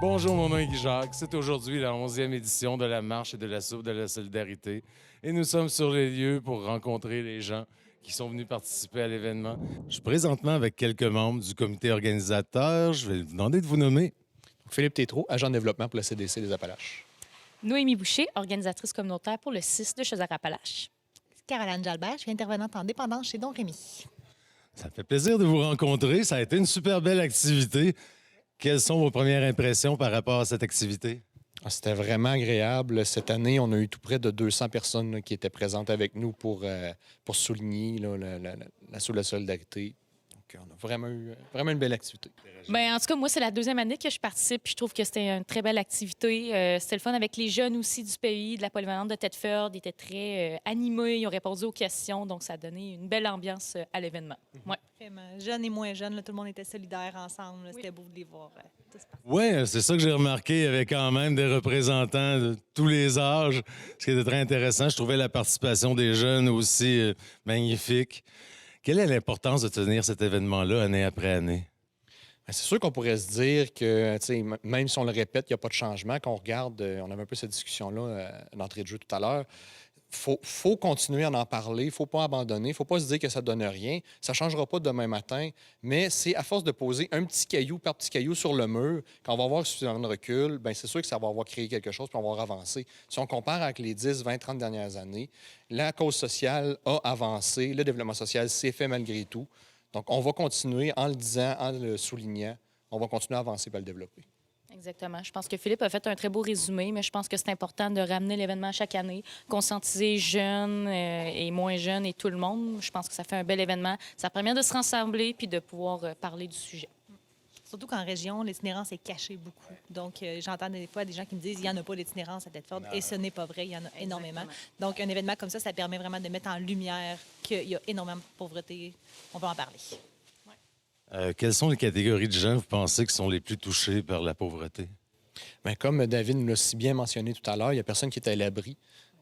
Bonjour, mon nom est Guy Jacques. C'est aujourd'hui la 11e édition de la Marche et de la soupe de la solidarité. Et nous sommes sur les lieux pour rencontrer les gens qui sont venus participer à l'événement. Je suis présentement avec quelques membres du comité organisateur. Je vais vous demander de vous nommer. Philippe Tétrault, agent de développement pour le CDC des Appalaches. Noémie Boucher, organisatrice communautaire pour le 6 de Chaudière-Appalaches. Caroline Jalbert, je suis intervenante en dépendance chez Don Rémy. Ça me fait plaisir de vous rencontrer. Ça a été une super belle activité. Quelles sont vos premières impressions par rapport à cette activité? C'était vraiment agréable. Cette année, on a eu tout près de 200 personnes qui étaient présentes avec nous pour souligner la soupe de la solidarité. Donc, on a vraiment eu une belle activité. Bien, en tout cas, moi, c'est la deuxième année que je participe. Puis je trouve que c'était une très belle activité. C'était le fun avec les jeunes aussi du pays, de la polyvalente de Thetford. Ils étaient très animés, ils ont répondu aux questions. Donc, ça a donné une belle ambiance à l'événement. Ouais. Vraiment. Jeunes et moins jeunes, là, tout le monde était solidaire ensemble. C'était beau de les voir. Oui, c'est ça que j'ai remarqué. Il y avait quand même des représentants de tous les âges, ce qui était très intéressant. Je trouvais la participation des jeunes aussi magnifique. Quelle est l'importance de tenir cet événement-là année après année? Bien, c'est sûr qu'on pourrait se dire que, même si on le répète, il n'y a pas de changement. Quand on regarde, on avait un peu cette discussion-là d'entrée de jeu tout à l'heure. Faut continuer à en parler, il ne faut pas abandonner, il ne faut pas se dire que ça ne donne rien. Ça ne changera pas demain matin, mais c'est à force de poser un petit caillou par petit caillou sur le mur, quand on va avoir suffisamment de recul, bien, c'est sûr que ça va avoir créé quelque chose puis on va avoir avancé. Si on compare avec les 10, 20, 30 dernières années, la cause sociale a avancé, le développement social s'est fait malgré tout. Donc, on va continuer en le disant, en le soulignant, on va continuer à avancer et à le développer. Exactement. Je pense que Philippe a fait un très beau résumé, mais je pense que c'est important de ramener l'événement chaque année, conscientiser jeunes et moins jeunes et tout le monde. Je pense que ça fait un bel événement. Ça permet de se rassembler puis de pouvoir parler du sujet. Surtout qu'en région, l'itinérance est cachée beaucoup. Donc, j'entends des fois des gens qui me disent qu'il n'y en a pas d'itinérance à Thetford, et ce n'est pas vrai, il y en a énormément. Donc, un événement comme ça permet vraiment de mettre en lumière qu'il y a énormément de pauvreté. On va en parler. Quelles sont les catégories de gens, vous pensez, qui sont les plus touchés par la pauvreté? Bien, comme David nous l'a si bien mentionné tout à l'heure, il n'y a personne qui est à l'abri.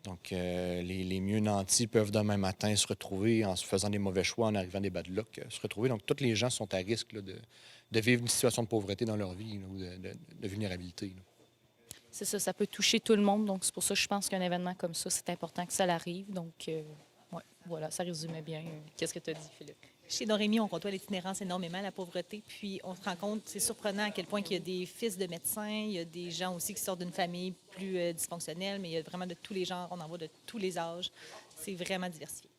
Donc, les mieux nantis peuvent demain matin se retrouver en se faisant des mauvais choix, en arrivant des bad luck, se retrouver. Donc, tous les gens sont à risque là, de vivre une situation de pauvreté dans leur vie là, ou de vulnérabilité. Là. C'est ça, ça peut toucher tout le monde. Donc, c'est pour ça que je pense qu'un événement comme ça, c'est important que ça l'arrive. Donc, ouais, voilà, ça résumait bien. Qu'est-ce que tu as dit, Philippe? Chez Don Rémy, on côtoie l'itinérance énormément, la pauvreté. Puis on se rend compte, c'est surprenant à quel point il y a des fils de médecins, il y a des gens aussi qui sortent d'une famille plus dysfonctionnelle, mais il y a vraiment de tous les genres, on en voit de tous les âges. C'est vraiment diversifié.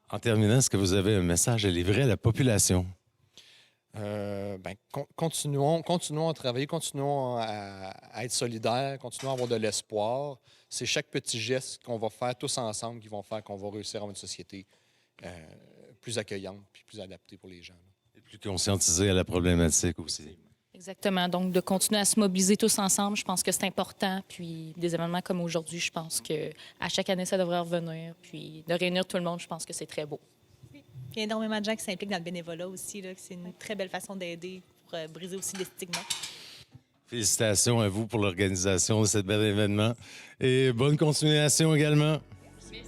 En terminant, est-ce que vous avez un message à livrer à la population? Continuons à travailler, continuons à être solidaires, continuons à avoir de l'espoir. C'est chaque petit geste qu'on va faire tous ensemble qui vont faire qu'on va réussir à avoir une société plus accueillante puis plus adaptée pour les gens. Et plus conscientisée à la problématique aussi. Exactement. Donc, de continuer à se mobiliser tous ensemble, je pense que c'est important. Puis, des événements comme aujourd'hui, je pense qu'à chaque année, ça devrait revenir. Puis, de réunir tout le monde, je pense que c'est très beau. Il y a énormément de gens qui s'impliquent dans le bénévolat aussi. Là, c'est une très belle façon d'aider pour briser aussi les stigmas. Félicitations à vous pour l'organisation de ce bel événement. Et bonne continuation également. Merci.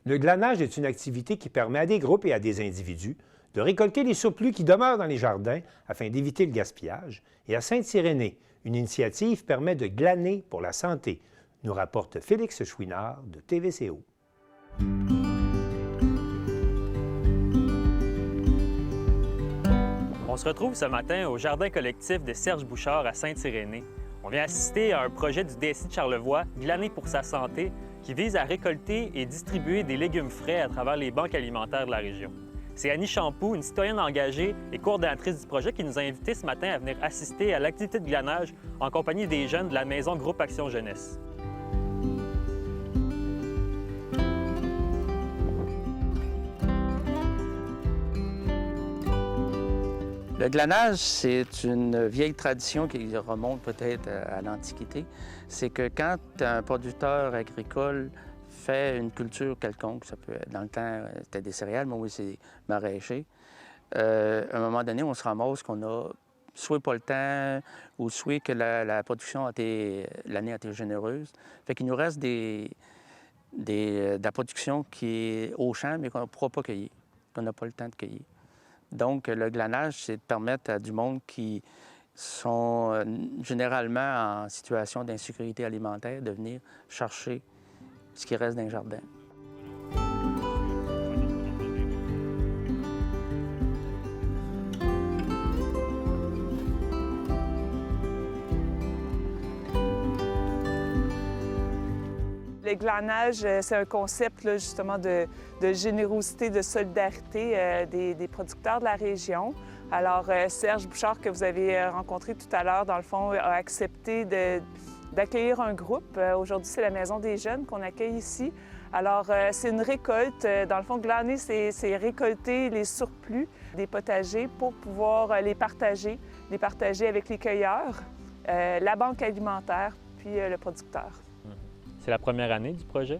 Le glanage est une activité qui permet à des groupes et à des individus de récolter les surplus qui demeurent dans les jardins afin d'éviter le gaspillage. Et à Sainte-Irénée, une initiative permet de glaner pour la santé, nous rapporte Félix Chouinard de TVCO. On se retrouve ce matin au jardin collectif de Serge Bouchard à Sainte-Irénée. On vient assister à un projet du DSI de Charlevoix, Glaner pour sa santé, qui vise à récolter et distribuer des légumes frais à travers les banques alimentaires de la région. C'est Annie Champoux, une citoyenne engagée et coordonnatrice du projet, qui nous a invités ce matin à venir assister à l'activité de glanage en compagnie des jeunes de la Maison Groupe Action Jeunesse. Le glanage, c'est une vieille tradition qui remonte peut-être à l'Antiquité. C'est que quand un producteur agricole fait une culture quelconque, ça peut être, dans le temps, c'était des céréales, mais oui, c'est maraîcher, à un moment donné, on se ramasse qu'on a soit pas le temps, ou soit que la production l'année a été généreuse. Fait qu'il nous reste de la production qui est au champ, mais qu'on ne pourra pas cueillir, qu'on n'a pas le temps de cueillir. Donc, le glanage, c'est de permettre à du monde qui sont généralement en situation d'insécurité alimentaire de venir chercher ce qui reste dans les jardins. Le glanage, c'est un concept là, justement de générosité, de solidarité des producteurs de la région. Alors, Serge Bouchard, que vous avez rencontré tout à l'heure, dans le fond, a accepté d'accueillir un groupe. Aujourd'hui, c'est la Maison des jeunes qu'on accueille ici. Alors, c'est une récolte. Dans le fond, glaner, c'est récolter les surplus des potagers pour pouvoir les partager avec les cueilleurs, la banque alimentaire, puis le producteur. C'est la première année du projet?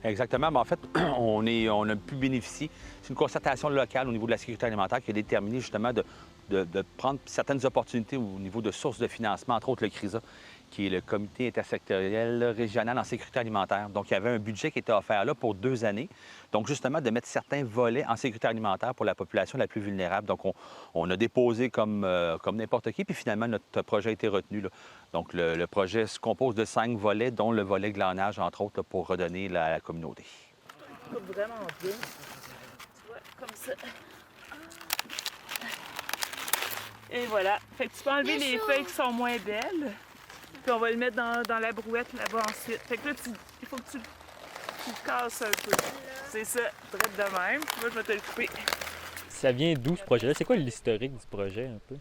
Exactement. Mais en fait, on a pu bénéficier. C'est une concertation locale au niveau de la sécurité alimentaire qui a déterminé justement de prendre certaines opportunités au niveau de sources de financement, entre autres le CRISA, qui est le Comité intersectoriel régional en sécurité alimentaire. Donc, il y avait un budget qui était offert là pour 2 années. Donc, justement, de mettre certains volets en sécurité alimentaire pour la population la plus vulnérable. Donc, on a déposé comme n'importe qui, puis finalement, notre projet a été retenu. Là. Donc, le projet se compose de 5 volets, dont le volet glanage, entre autres, là, pour redonner la communauté. Vraiment bien. Tu vois, comme ça. Et voilà. Fait que tu peux enlever les feuilles qui sont moins belles. Puis on va le mettre dans la brouette là-bas ensuite. Fait que là, il faut que tu le casses un peu. C'est ça, direct de même. Moi, je vais te le couper. Ça vient d'où ce projet-là? C'est quoi l'historique du projet un peu?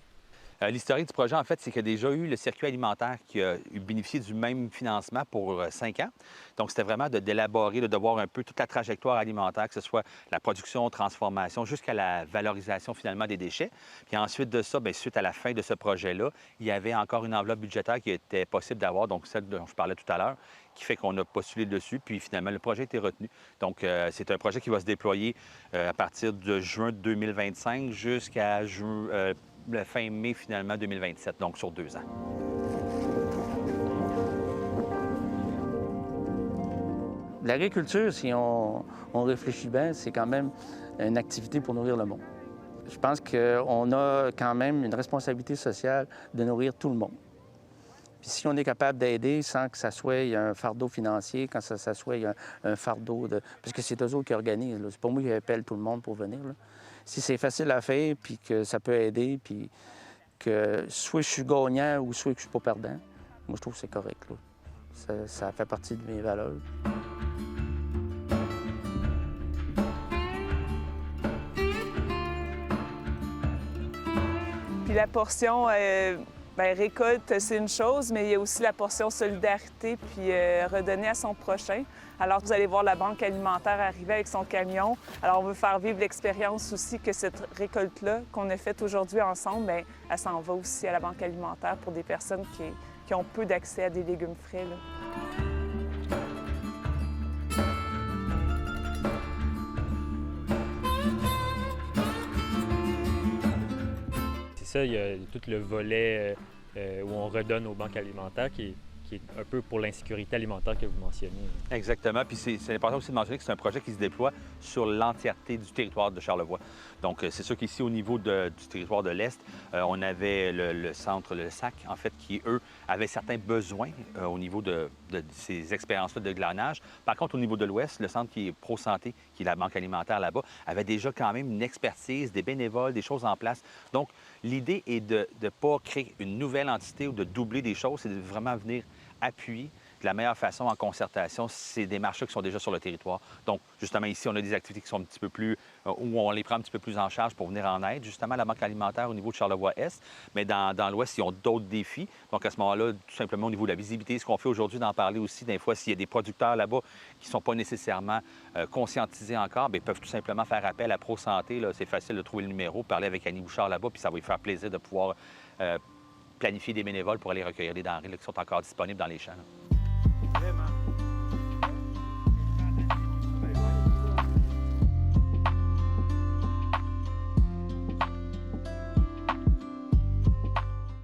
L'historique du projet, en fait, c'est qu'il y a déjà eu le circuit alimentaire qui a bénéficié du même financement pour 5 ans. Donc, c'était vraiment d'élaborer, de voir un peu toute la trajectoire alimentaire, que ce soit la production, transformation, jusqu'à la valorisation finalement des déchets. Puis ensuite de ça, bien, suite à la fin de ce projet-là, il y avait encore une enveloppe budgétaire qui était possible d'avoir, donc celle dont je parlais tout à l'heure, qui fait qu'on a postulé dessus, puis finalement, le projet a été retenu. Donc, c'est un projet qui va se déployer à partir de juin 2025 jusqu'à la fin mai, finalement, 2027, donc sur 2 ans. L'agriculture, si on réfléchit bien, c'est quand même une activité pour nourrir le monde. Je pense qu'on a quand même une responsabilité sociale de nourrir tout le monde. Puis si on est capable d'aider sans que ça soit un fardeau financier, quand ça soit un fardeau de... Parce que c'est eux autres qui organisent. C'est pas moi qui appelle tout le monde pour venir. Là. Si c'est facile à faire, puis que ça peut aider, puis que soit je suis gagnant ou soit que je suis pas perdant, moi, je trouve que c'est correct. Là. Ça fait partie de mes valeurs. Puis la portion récolte, c'est une chose, mais il y a aussi la portion solidarité puis redonner à son prochain. Alors, vous allez voir la Banque alimentaire arriver avec son camion. Alors, on veut faire vivre l'expérience aussi que cette récolte-là qu'on a faite aujourd'hui ensemble, bien, elle s'en va aussi à la Banque alimentaire pour des personnes qui ont peu d'accès à des légumes frais, là. C'est ça, il y a tout le volet où on redonne aux banques alimentaires qui est un peu pour l'insécurité alimentaire que vous mentionnez. Exactement. Puis c'est important aussi de mentionner que c'est un projet qui se déploie sur l'entièreté du territoire de Charlevoix. Donc, c'est sûr qu'ici, au niveau du territoire de l'Est, on avait le centre, le SAC, en fait, qui, eux, avaient certains besoins au niveau de ces expériences-là de glanage. Par contre, au niveau de l'Ouest, le centre qui est Pro-Santé, qui est la banque alimentaire là-bas, avait déjà quand même une expertise, des bénévoles, des choses en place. Donc, l'idée est de ne pas créer une nouvelle entité ou de doubler des choses, c'est de vraiment venir appuyer de la meilleure façon en concertation ces démarches-là qui sont déjà sur le territoire. Donc, justement, ici, on a des activités qui sont un petit peu plus... où on les prend un petit peu plus en charge pour venir en aide, justement, à la Banque alimentaire au niveau de Charlevoix-Est. Mais dans l'Ouest, ils ont d'autres défis. Donc, à ce moment-là, tout simplement, au niveau de la visibilité, ce qu'on fait aujourd'hui, d'en parler aussi, des fois, s'il y a des producteurs là-bas qui ne sont pas nécessairement conscientisés encore, bien, ils peuvent tout simplement faire appel à Pro-Santé. C'est facile de trouver le numéro, parler avec Annie Bouchard là-bas, puis ça va lui faire plaisir de pouvoir planifier des bénévoles pour aller recueillir les denrées là, qui sont encore disponibles dans les champs. Là.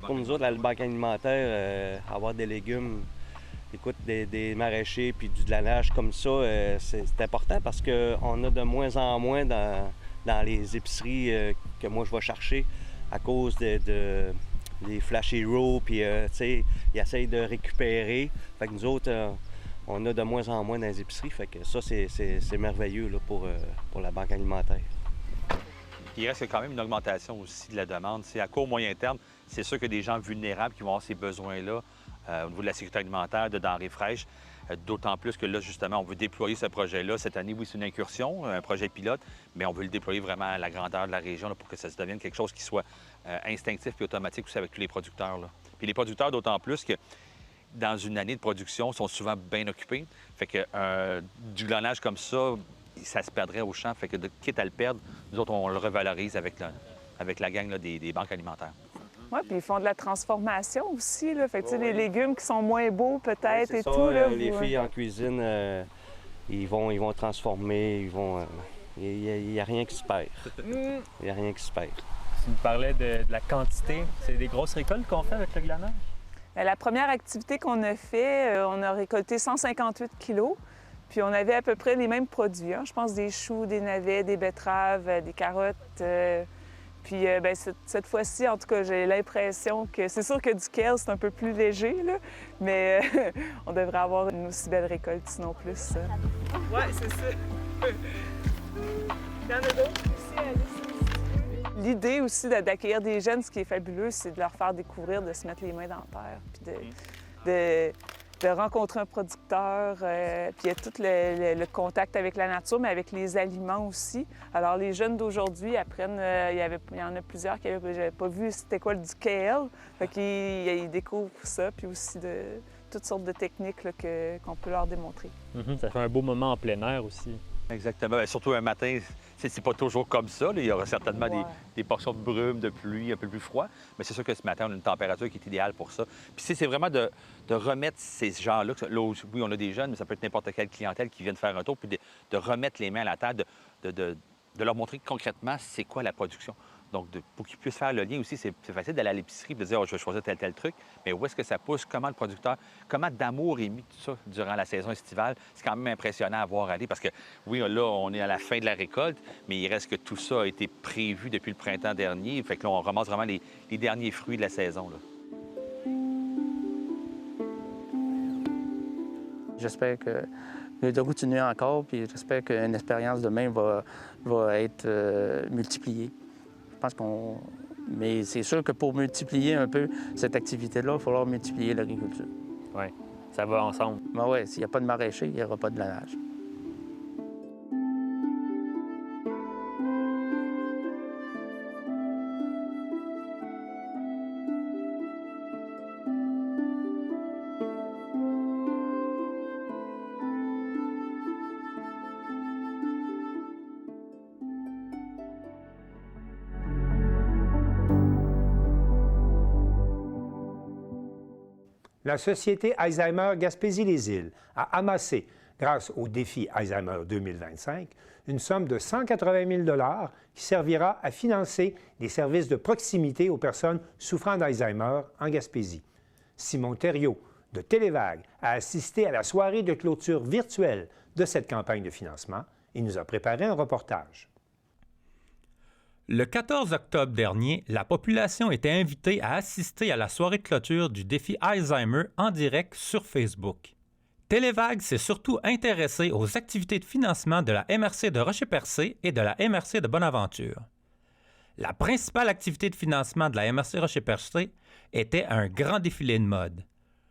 Pour nous autres, la banque alimentaire, avoir des légumes, écoute, des maraîchers puis du glanage comme ça, c'est important parce qu'on a de moins en moins dans les épiceries que moi je vais chercher à cause des Flash Hero, puis tu sais, ils essayent de récupérer. Fait que nous autres, on a de moins en moins dans les épiceries. Fait que ça, c'est merveilleux là, pour la banque alimentaire. Il reste quand même une augmentation aussi de la demande. C'est à court, moyen terme, c'est sûr que des gens vulnérables qui vont avoir ces besoins-là au niveau de la sécurité alimentaire, de denrées fraîches. D'autant plus que là, justement, on veut déployer ce projet-là. Cette année, oui, c'est une incursion, un projet pilote, mais on veut le déployer vraiment à la grandeur de la région là, pour que ça se devienne quelque chose qui soit instinctif et automatique aussi avec tous les producteurs. Là. Puis les producteurs, d'autant plus que dans une année de production, sont souvent bien occupés. Fait que du glanage comme ça se perdrait au champ. Fait que quitte à le perdre, nous autres, on le revalorise avec la gang là, des banques alimentaires. Oui, puis ils font de la transformation aussi, là. Fait que, tu sais, les légumes qui sont moins beaux, peut-être, et tout, ça, là. Les filles en cuisine, ils vont transformer, il n'y a rien qui se perd. Il n'y a rien qui se perd. Tu nous parlais de la quantité. C'est des grosses récoltes qu'on fait avec le glanage? Bien, la première activité qu'on a fait, on a récolté 158 kilos. Puis on avait à peu près les mêmes produits, hein. Je pense des choux, des navets, des betteraves, des carottes. Puis bien, cette fois-ci, en tout cas, j'ai l'impression que... C'est sûr que du kale, c'est un peu plus léger, là, mais on devrait avoir une aussi belle récolte, sinon plus. Oui, c'est ça. Il y en a d'autres ici, Alice. L'idée aussi d'accueillir des jeunes, ce qui est fabuleux, c'est de leur faire découvrir, de se mettre les mains dans la terre, puis de rencontrer un producteur, puis il y a tout le contact avec la nature, mais avec les aliments aussi. Alors, les jeunes d'aujourd'hui apprennent, il y en a plusieurs qui n'avaient pas vu c'était quoi du kale, fait qu'ils découvrent ça, puis aussi toutes sortes de techniques là, qu'on peut leur démontrer. Ça fait un beau moment en plein air aussi. Exactement. Surtout un matin, c'est pas toujours comme ça. Là. Il y aura certainement des portions de brume, de pluie, un peu plus froid. Mais c'est sûr que ce matin, on a une température qui est idéale pour ça. Puis c'est vraiment de remettre ces gens-là. Oui, on a des jeunes, mais ça peut être n'importe quelle clientèle qui vient de faire un tour, puis de remettre les mains à la table, de leur montrer concrètement c'est quoi la production. Donc, pour qu'ils puissent faire le lien aussi, c'est facile d'aller à l'épicerie et de dire je vais choisir tel truc, mais où est-ce que ça pousse, comment le producteur, comment d'amour est mis tout ça durant la saison estivale, c'est quand même impressionnant à voir aller parce que, oui, là, on est à la fin de la récolte, mais il reste que tout ça a été prévu depuis le printemps dernier, fait que là, on ramasse vraiment les derniers fruits de la saison, là. J'espère que de continuer encore, puis j'espère qu'une expérience demain va être multipliée. Je pense Mais c'est sûr que pour multiplier un peu cette activité-là, il va falloir multiplier l'agriculture. Oui, ça va ensemble. Ben oui, s'il n'y a pas de maraîcher, il n'y aura pas de glanage. La Société Alzheimer Gaspésie-les-Îles a amassé, grâce au défi Alzheimer 2025, une somme de 180 000 $ qui servira à financer des services de proximité aux personnes souffrant d'Alzheimer en Gaspésie. Simon Thériault, de Télévague, a assisté à la soirée de clôture virtuelle de cette campagne de financement et nous a préparé un reportage. Le 14 octobre dernier, la population était invitée à assister à la soirée de clôture du défi Alzheimer en direct sur Facebook. Télévague s'est surtout intéressé aux activités de financement de la MRC de Rocher-Percé et de la MRC de Bonaventure. La principale activité de financement de la MRC Rocher-Percé était un grand défilé de mode.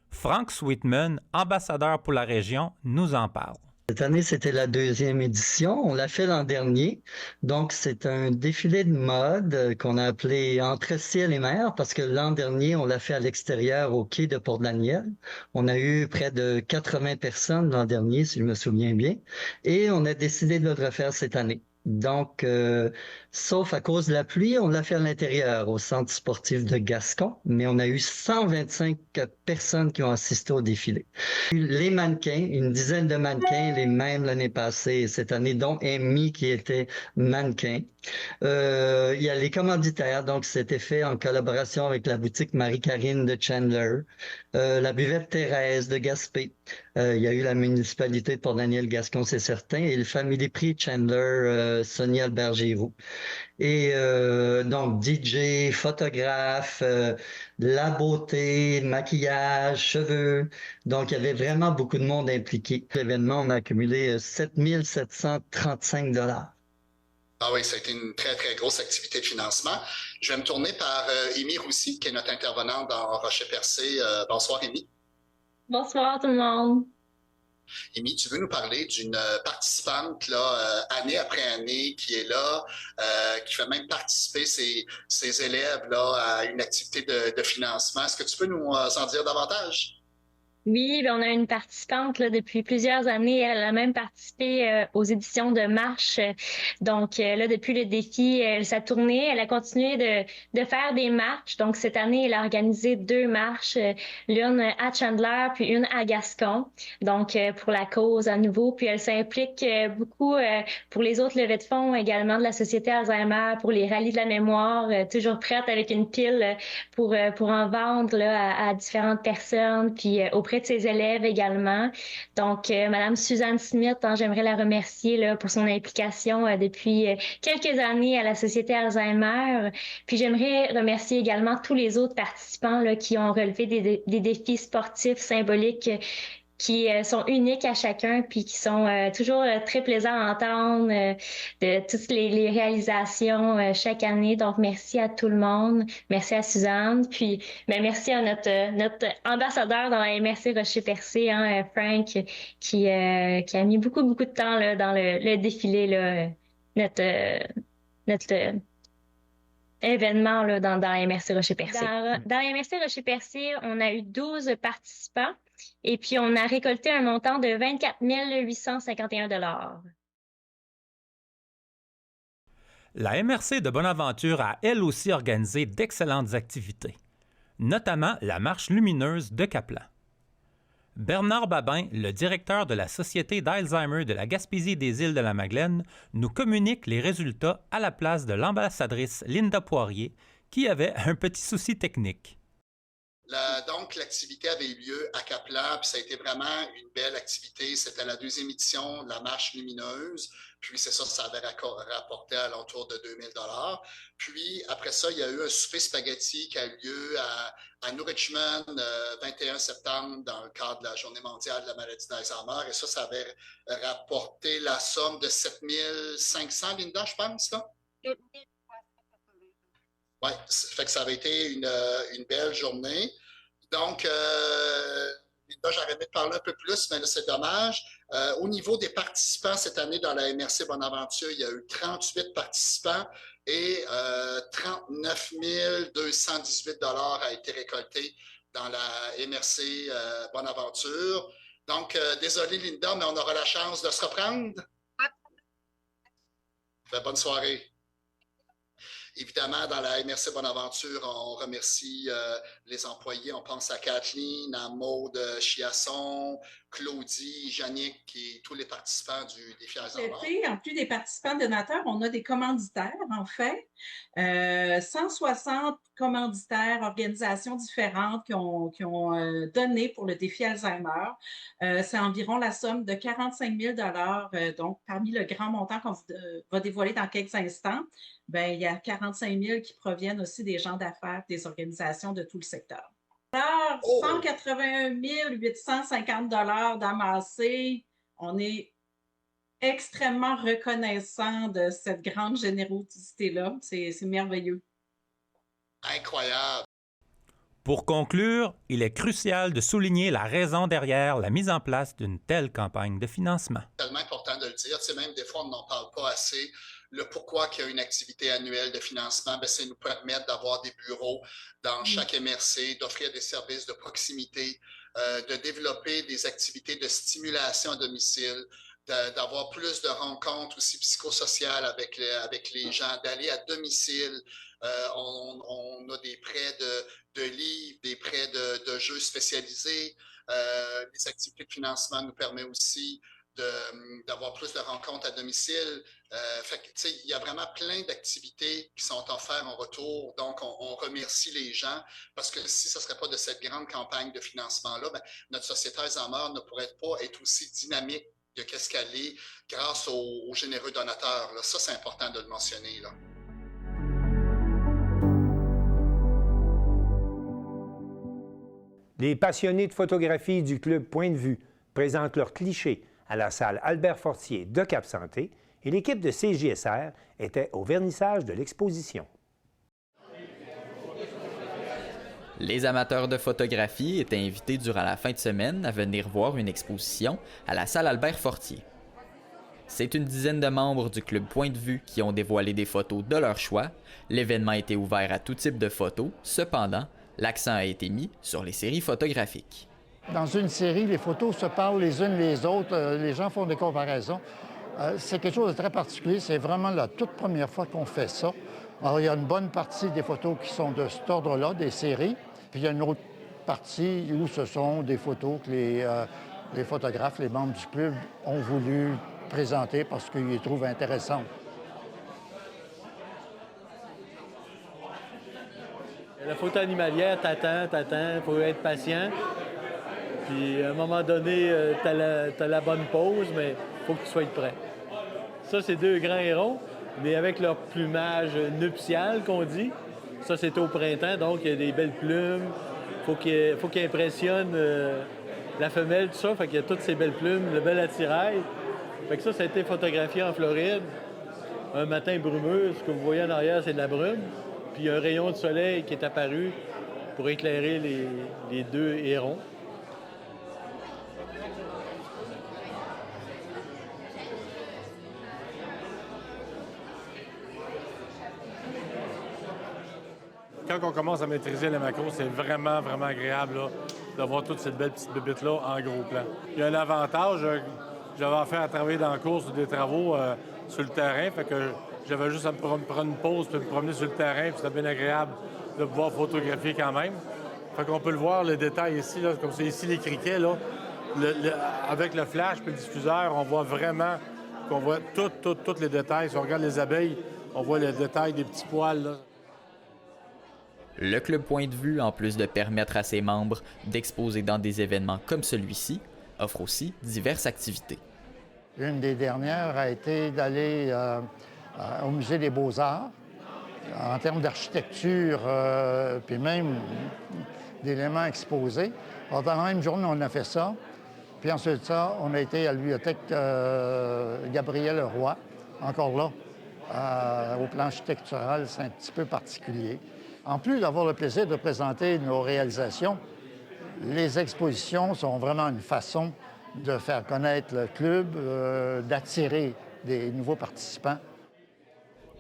Frank Sweetman, ambassadeur pour la région, nous en parle. Cette année, c'était la 2e édition. On l'a fait l'an dernier. Donc, c'est un défilé de mode qu'on a appelé Entre ciel et mer parce que l'an dernier, on l'a fait à l'extérieur au quai de Port-Daniel. On a eu près de 80 personnes l'an dernier, si je me souviens bien. Et on a décidé de le refaire cette année. Donc, sauf à cause de la pluie, on l'a fait à l'intérieur, au centre sportif de Gascon, mais on a eu 125 personnes qui ont assisté au défilé. Les mannequins, une dizaine de mannequins, les mêmes l'année passée et cette année, dont Amy qui était mannequin. Il y a les commanditaires, donc c'était fait en collaboration avec la boutique Marie-Carine de Chandler, la buvette Thérèse de Gaspé. Il y a eu la municipalité de Port-Daniel-Gascon, c'est certain, et le Family Prix Chandler, Sonia Albert-Giroux. Et donc DJ, photographe, la beauté, maquillage, cheveux. Donc il y avait vraiment beaucoup de monde impliqué. L'événement, on a accumulé 7 735 $. Ah oui, ça a été une très, très grosse activité de financement. Je vais me tourner par Amy Roussy, qui est notre intervenante dans Rocher-Percé. Bonsoir, Amy. Bonsoir, tout le monde. Amy, tu veux nous parler d'une participante, là, année après année, qui est là, qui fait même participer ses élèves là, à une activité de financement. Est-ce que tu peux nous en dire davantage? Oui, on a une participante là, depuis plusieurs années. Elle a même participé aux éditions de marche. Donc là, depuis le défi, sa tournée, elle a continué de faire des marches. Donc cette année, elle a organisé 2 marches, l'une à Chandler puis une à Gascon. Donc pour la cause à nouveau. Puis elle s'implique beaucoup pour les autres levées de fonds également de la Société Alzheimer, pour les rallyes de la mémoire, toujours prête avec une pile pour en vendre là, à différentes personnes. Puis auprès de ses élèves également. Donc, Madame Suzanne Smith, j'aimerais la remercier là, pour son implication depuis quelques années à la Société Alzheimer. Puis j'aimerais remercier également tous les autres participants là, qui ont relevé des défis sportifs symboliques qui sont uniques à chacun, puis qui sont toujours très plaisants à entendre, de toutes les réalisations chaque année. Donc, merci à tout le monde. Merci à Suzanne. Puis, merci à notre ambassadeur dans la MRC Rocher-Percé, Frank, qui a mis beaucoup de temps là, dans le défilé, là, notre événement là, dans la MRC Rocher-Percé. Dans la MRC Rocher-Percé, on a eu 12 participants et puis on a récolté un montant de 24 851 $. La MRC de Bonaventure a elle aussi organisé d'excellentes activités, notamment la marche lumineuse de Caplan. Bernard Babin, le directeur de la Société d'Alzheimer de la Gaspésie des Îles-de-la-Madeleine, nous communique les résultats à la place de l'ambassadrice Linda Poirier, qui avait un petit souci technique. Donc, l'activité avait eu lieu à Caplan, puis ça a été vraiment une belle activité. C'était la 2e édition de la marche lumineuse. Puis, c'est ça, ça avait rapporté à l'entour de 2000 $. Puis, après ça, il y a eu un souper spaghetti qui a eu lieu à New Richmond, 21 septembre, dans le cadre de la Journée mondiale de la maladie d'Alzheimer. Et ça avait rapporté la somme de 7500, Linda, je pense, là? Oui, fait que ça avait été une belle journée. Donc, Linda, j'aurais aimé te parler un peu plus, mais là, c'est dommage. Au niveau des participants, cette année, dans la MRC Bonaventure, il y a eu 38 participants et 39 218 $ a été récolté dans la MRC Bonaventure. Donc, désolé, Linda, mais on aura la chance de se reprendre. Bonne soirée. Évidemment, dans la MRC Bonaventure, on remercie les employés. On pense à Kathleen, à Maude Chiasson, Claudie, Jannick et tous les participants du défi Alzheimer. En plus des participants donateurs, on a des commanditaires, en fait. 160 commanditaires, organisations différentes qui ont donné pour le défi Alzheimer. C'est environ la somme de 45 000 $. Donc, parmi le grand montant qu'on va dévoiler dans quelques instants, il y a 45 000 qui proviennent aussi des gens d'affaires, des organisations de tout le secteur. Alors, 181 850 $ d'amassés. On est extrêmement reconnaissant de cette grande générosité-là. C'est merveilleux. Incroyable. Pour conclure, il est crucial de souligner la raison derrière la mise en place d'une telle campagne de financement. C'est tellement important de le dire. Même des fois, on n'en parle pas assez. Le pourquoi qu'il y a une activité annuelle de financement, c'est nous permettre d'avoir des bureaux dans chaque MRC, d'offrir des services de proximité, de développer des activités de stimulation à domicile, d'avoir plus de rencontres aussi psychosociales avec les gens, d'aller à domicile. On a des prêts de livres, des prêts de jeux spécialisés. Les activités de financement nous permettent aussi d'avoir plus de rencontres à domicile. Il y a vraiment plein d'activités qui sont offertes en retour. Donc, on remercie les gens parce que si ce ne serait pas de cette grande campagne de financement-là, notre Société Alzheimer ne pourrait pas être aussi dynamique que ce qu'elle est grâce aux généreux donateurs. Là. Ça, c'est important de le mentionner. Là. Les passionnés de photographie du Club Point de Vue présentent leurs clichés à la salle Albert Fortier de Cap-Santé et l'équipe de CJSR était au vernissage de l'exposition. Les amateurs de photographie étaient invités durant la fin de semaine à venir voir une exposition à la salle Albert Fortier. C'est une dizaine de membres du Club Point de Vue qui ont dévoilé des photos de leur choix. L'événement était ouvert à tout type de photos. Cependant, l'accent a été mis sur les séries photographiques. Dans une série, les photos se parlent les unes les autres, les gens font des comparaisons. C'est quelque chose de très particulier, c'est vraiment la toute première fois qu'on fait ça. Alors, il y a une bonne partie des photos qui sont de cet ordre-là, des séries, puis il y a une autre partie où ce sont des photos que les photographes, les membres du club ont voulu présenter parce qu'ils les trouvent intéressantes. La photo animalière, t'attends, il faut être patient. Puis à un moment donné, t'as la bonne pose, mais il faut que tu sois prêt. Ça, c'est deux grands hérons, mais avec leur plumage nuptial, qu'on dit. Ça, c'est au printemps, donc il y a des belles plumes. Faut qu'ils impressionnent la femelle, tout ça, fait qu'il y a toutes ces belles plumes, le bel attirail. Fait que ça a été photographié en Floride. Un matin brumeux, ce que vous voyez en arrière, c'est de la brume. Puis il y a un rayon de soleil qui est apparu pour éclairer les deux hérons. Quand on commence à maîtriser les macros, c'est vraiment, vraiment agréable là, d'avoir toutes ces belles petites bébites-là en gros plan. Il y a un avantage, j'avais affaire à travailler dans la course ou des travaux sur le terrain, fait que j'avais juste à me prendre une pause puis me promener sur le terrain, puis c'était bien agréable de pouvoir photographier quand même. Fait qu'on peut le voir, le détail ici, là, comme c'est ici les criquets, là, avec le flash puis le diffuseur, on voit vraiment qu'on voit tous les détails. Si on regarde les abeilles, on voit le détail des petits poils, là. Le Club Point de Vue, en plus de permettre à ses membres d'exposer dans des événements comme celui-ci, offre aussi diverses activités. Une des dernières a été d'aller au Musée des Beaux-Arts. En termes d'architecture, puis même d'éléments exposés. Alors, dans la même journée, on a fait ça. Puis ensuite de ça, on a été à la bibliothèque Gabriel Roy, encore là. Au plan architectural, c'est un petit peu particulier. En plus d'avoir le plaisir de présenter nos réalisations, les expositions sont vraiment une façon de faire connaître le club, d'attirer des nouveaux participants.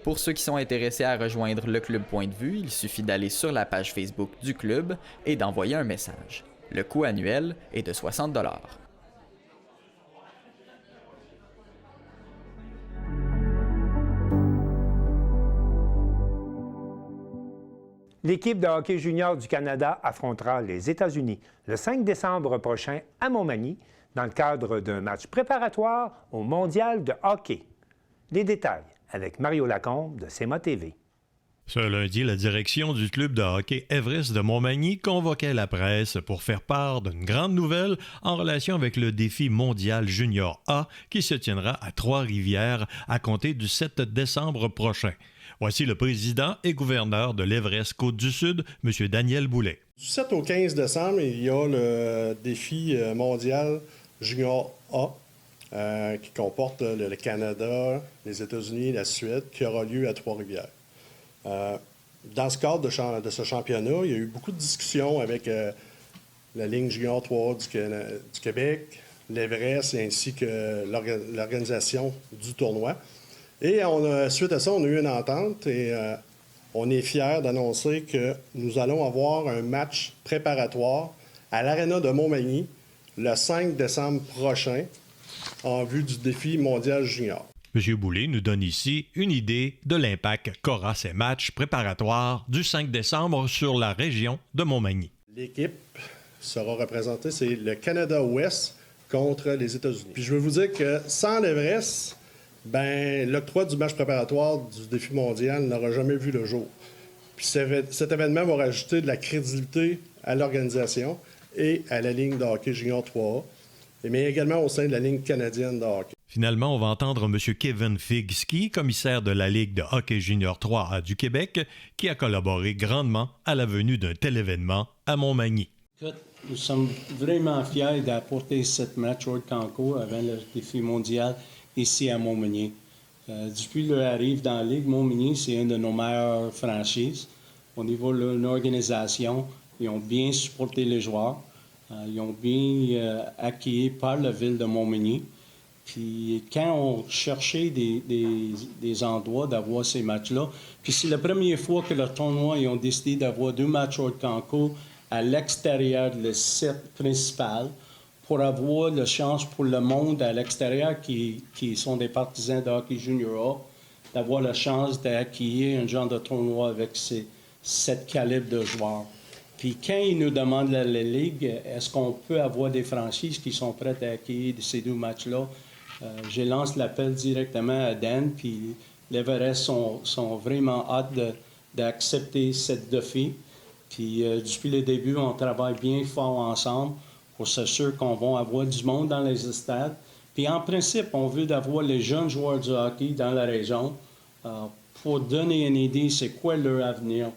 Pour ceux qui sont intéressés à rejoindre le Club Point de Vue, il suffit d'aller sur la page Facebook du club et d'envoyer un message. Le coût annuel est de 60 $. L'équipe de hockey junior du Canada affrontera les États-Unis le 5 décembre prochain à Montmagny dans le cadre d'un match préparatoire au Mondial de hockey. Les détails avec Mario Lacombe de CEMA TV. Ce lundi, la direction du club de hockey Everest de Montmagny convoquait la presse pour faire part d'une grande nouvelle en relation avec le défi mondial junior A qui se tiendra à Trois-Rivières à compter du 7 décembre prochain. Voici le président et gouverneur de l'Everest Côte-du-Sud, M. Daniel Boulet. Du 7 au 15 décembre, il y a le défi mondial junior A qui comporte le Canada, les États-Unis et la Suède, qui aura lieu à Trois-Rivières. Dans ce cadre de ce championnat, il y a eu beaucoup de discussions avec la Ligue junior 3 du Québec, l'Everest ainsi que l'organisation du tournoi. Et suite à ça, on a eu une entente et on est fiers d'annoncer que nous allons avoir un match préparatoire à l'Aréna de Montmagny le 5 décembre prochain en vue du défi mondial junior. M. Boulet nous donne ici une idée de l'impact qu'aura ces matchs préparatoires du 5 décembre sur la région de Montmagny. L'équipe sera représentée, c'est le Canada Ouest contre les États-Unis. Puis je veux vous dire que sans l'Everest, l'octroi du match préparatoire du défi mondial n'aura jamais vu le jour. Puis cet événement va rajouter de la crédibilité à l'organisation et à la ligne de hockey junior 3A, mais également au sein de la ligne canadienne de hockey. Finalement, on va entendre M. Kevin Figski, commissaire de la Ligue de hockey junior 3A du Québec, qui a collaboré grandement à la venue d'un tel événement à Montmagny. Nous sommes vraiment fiers d'apporter cette match hors concours avant le défi mondial ici à Montmagny. Depuis leur arrivée dans la Ligue, Montmagny, c'est une de nos meilleures franchises. Au niveau de l'organisation, ils ont bien supporté les joueurs. Ils ont bien accueilli par la ville de Montmagny. Puis quand on cherchait des endroits d'avoir ces matchs-là, puis c'est la première fois que le tournoi, ils ont décidé d'avoir 2 matchs hors concours à l'extérieur de le site principal, pour avoir la chance pour le monde à l'extérieur qui sont des partisans de hockey junior A, d'avoir la chance d'accueillir un genre de tournoi avec cette calibre de joueurs. Puis quand ils nous demandent la Ligue, est-ce qu'on peut avoir des franchises qui sont prêtes à accueillir ces 2 matchs-là? Je lance l'appel directement à Dan, puis l'Everest sont vraiment hâte d'accepter cette défi. Puis depuis le début, on travaille bien fort ensemble pour s'assurer qu'on va avoir du monde dans les stades. Puis en principe, on veut avoir les jeunes joueurs du hockey dans la région pour donner une idée c'est quoi leur avenir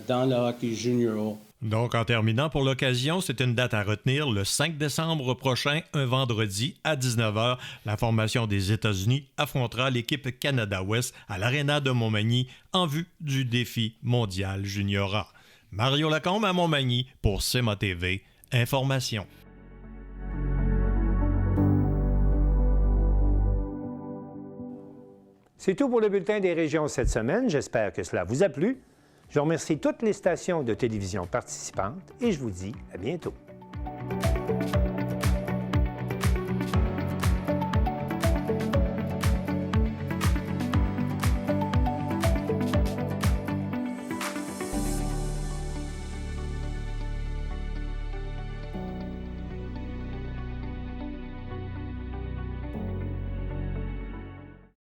dans le hockey junior. Donc, en terminant, pour l'occasion, c'est une date à retenir. Le 5 décembre prochain, un vendredi à 19h, la formation des États-Unis affrontera l'équipe Canada-Ouest à l'Aréna de Montmagny en vue du défi mondial Junior A. Mario Lacombe à Montmagny pour CMA TV. Information. C'est tout pour le bulletin des régions cette semaine. J'espère que cela vous a plu. Je remercie toutes les stations de télévision participantes et je vous dis à bientôt.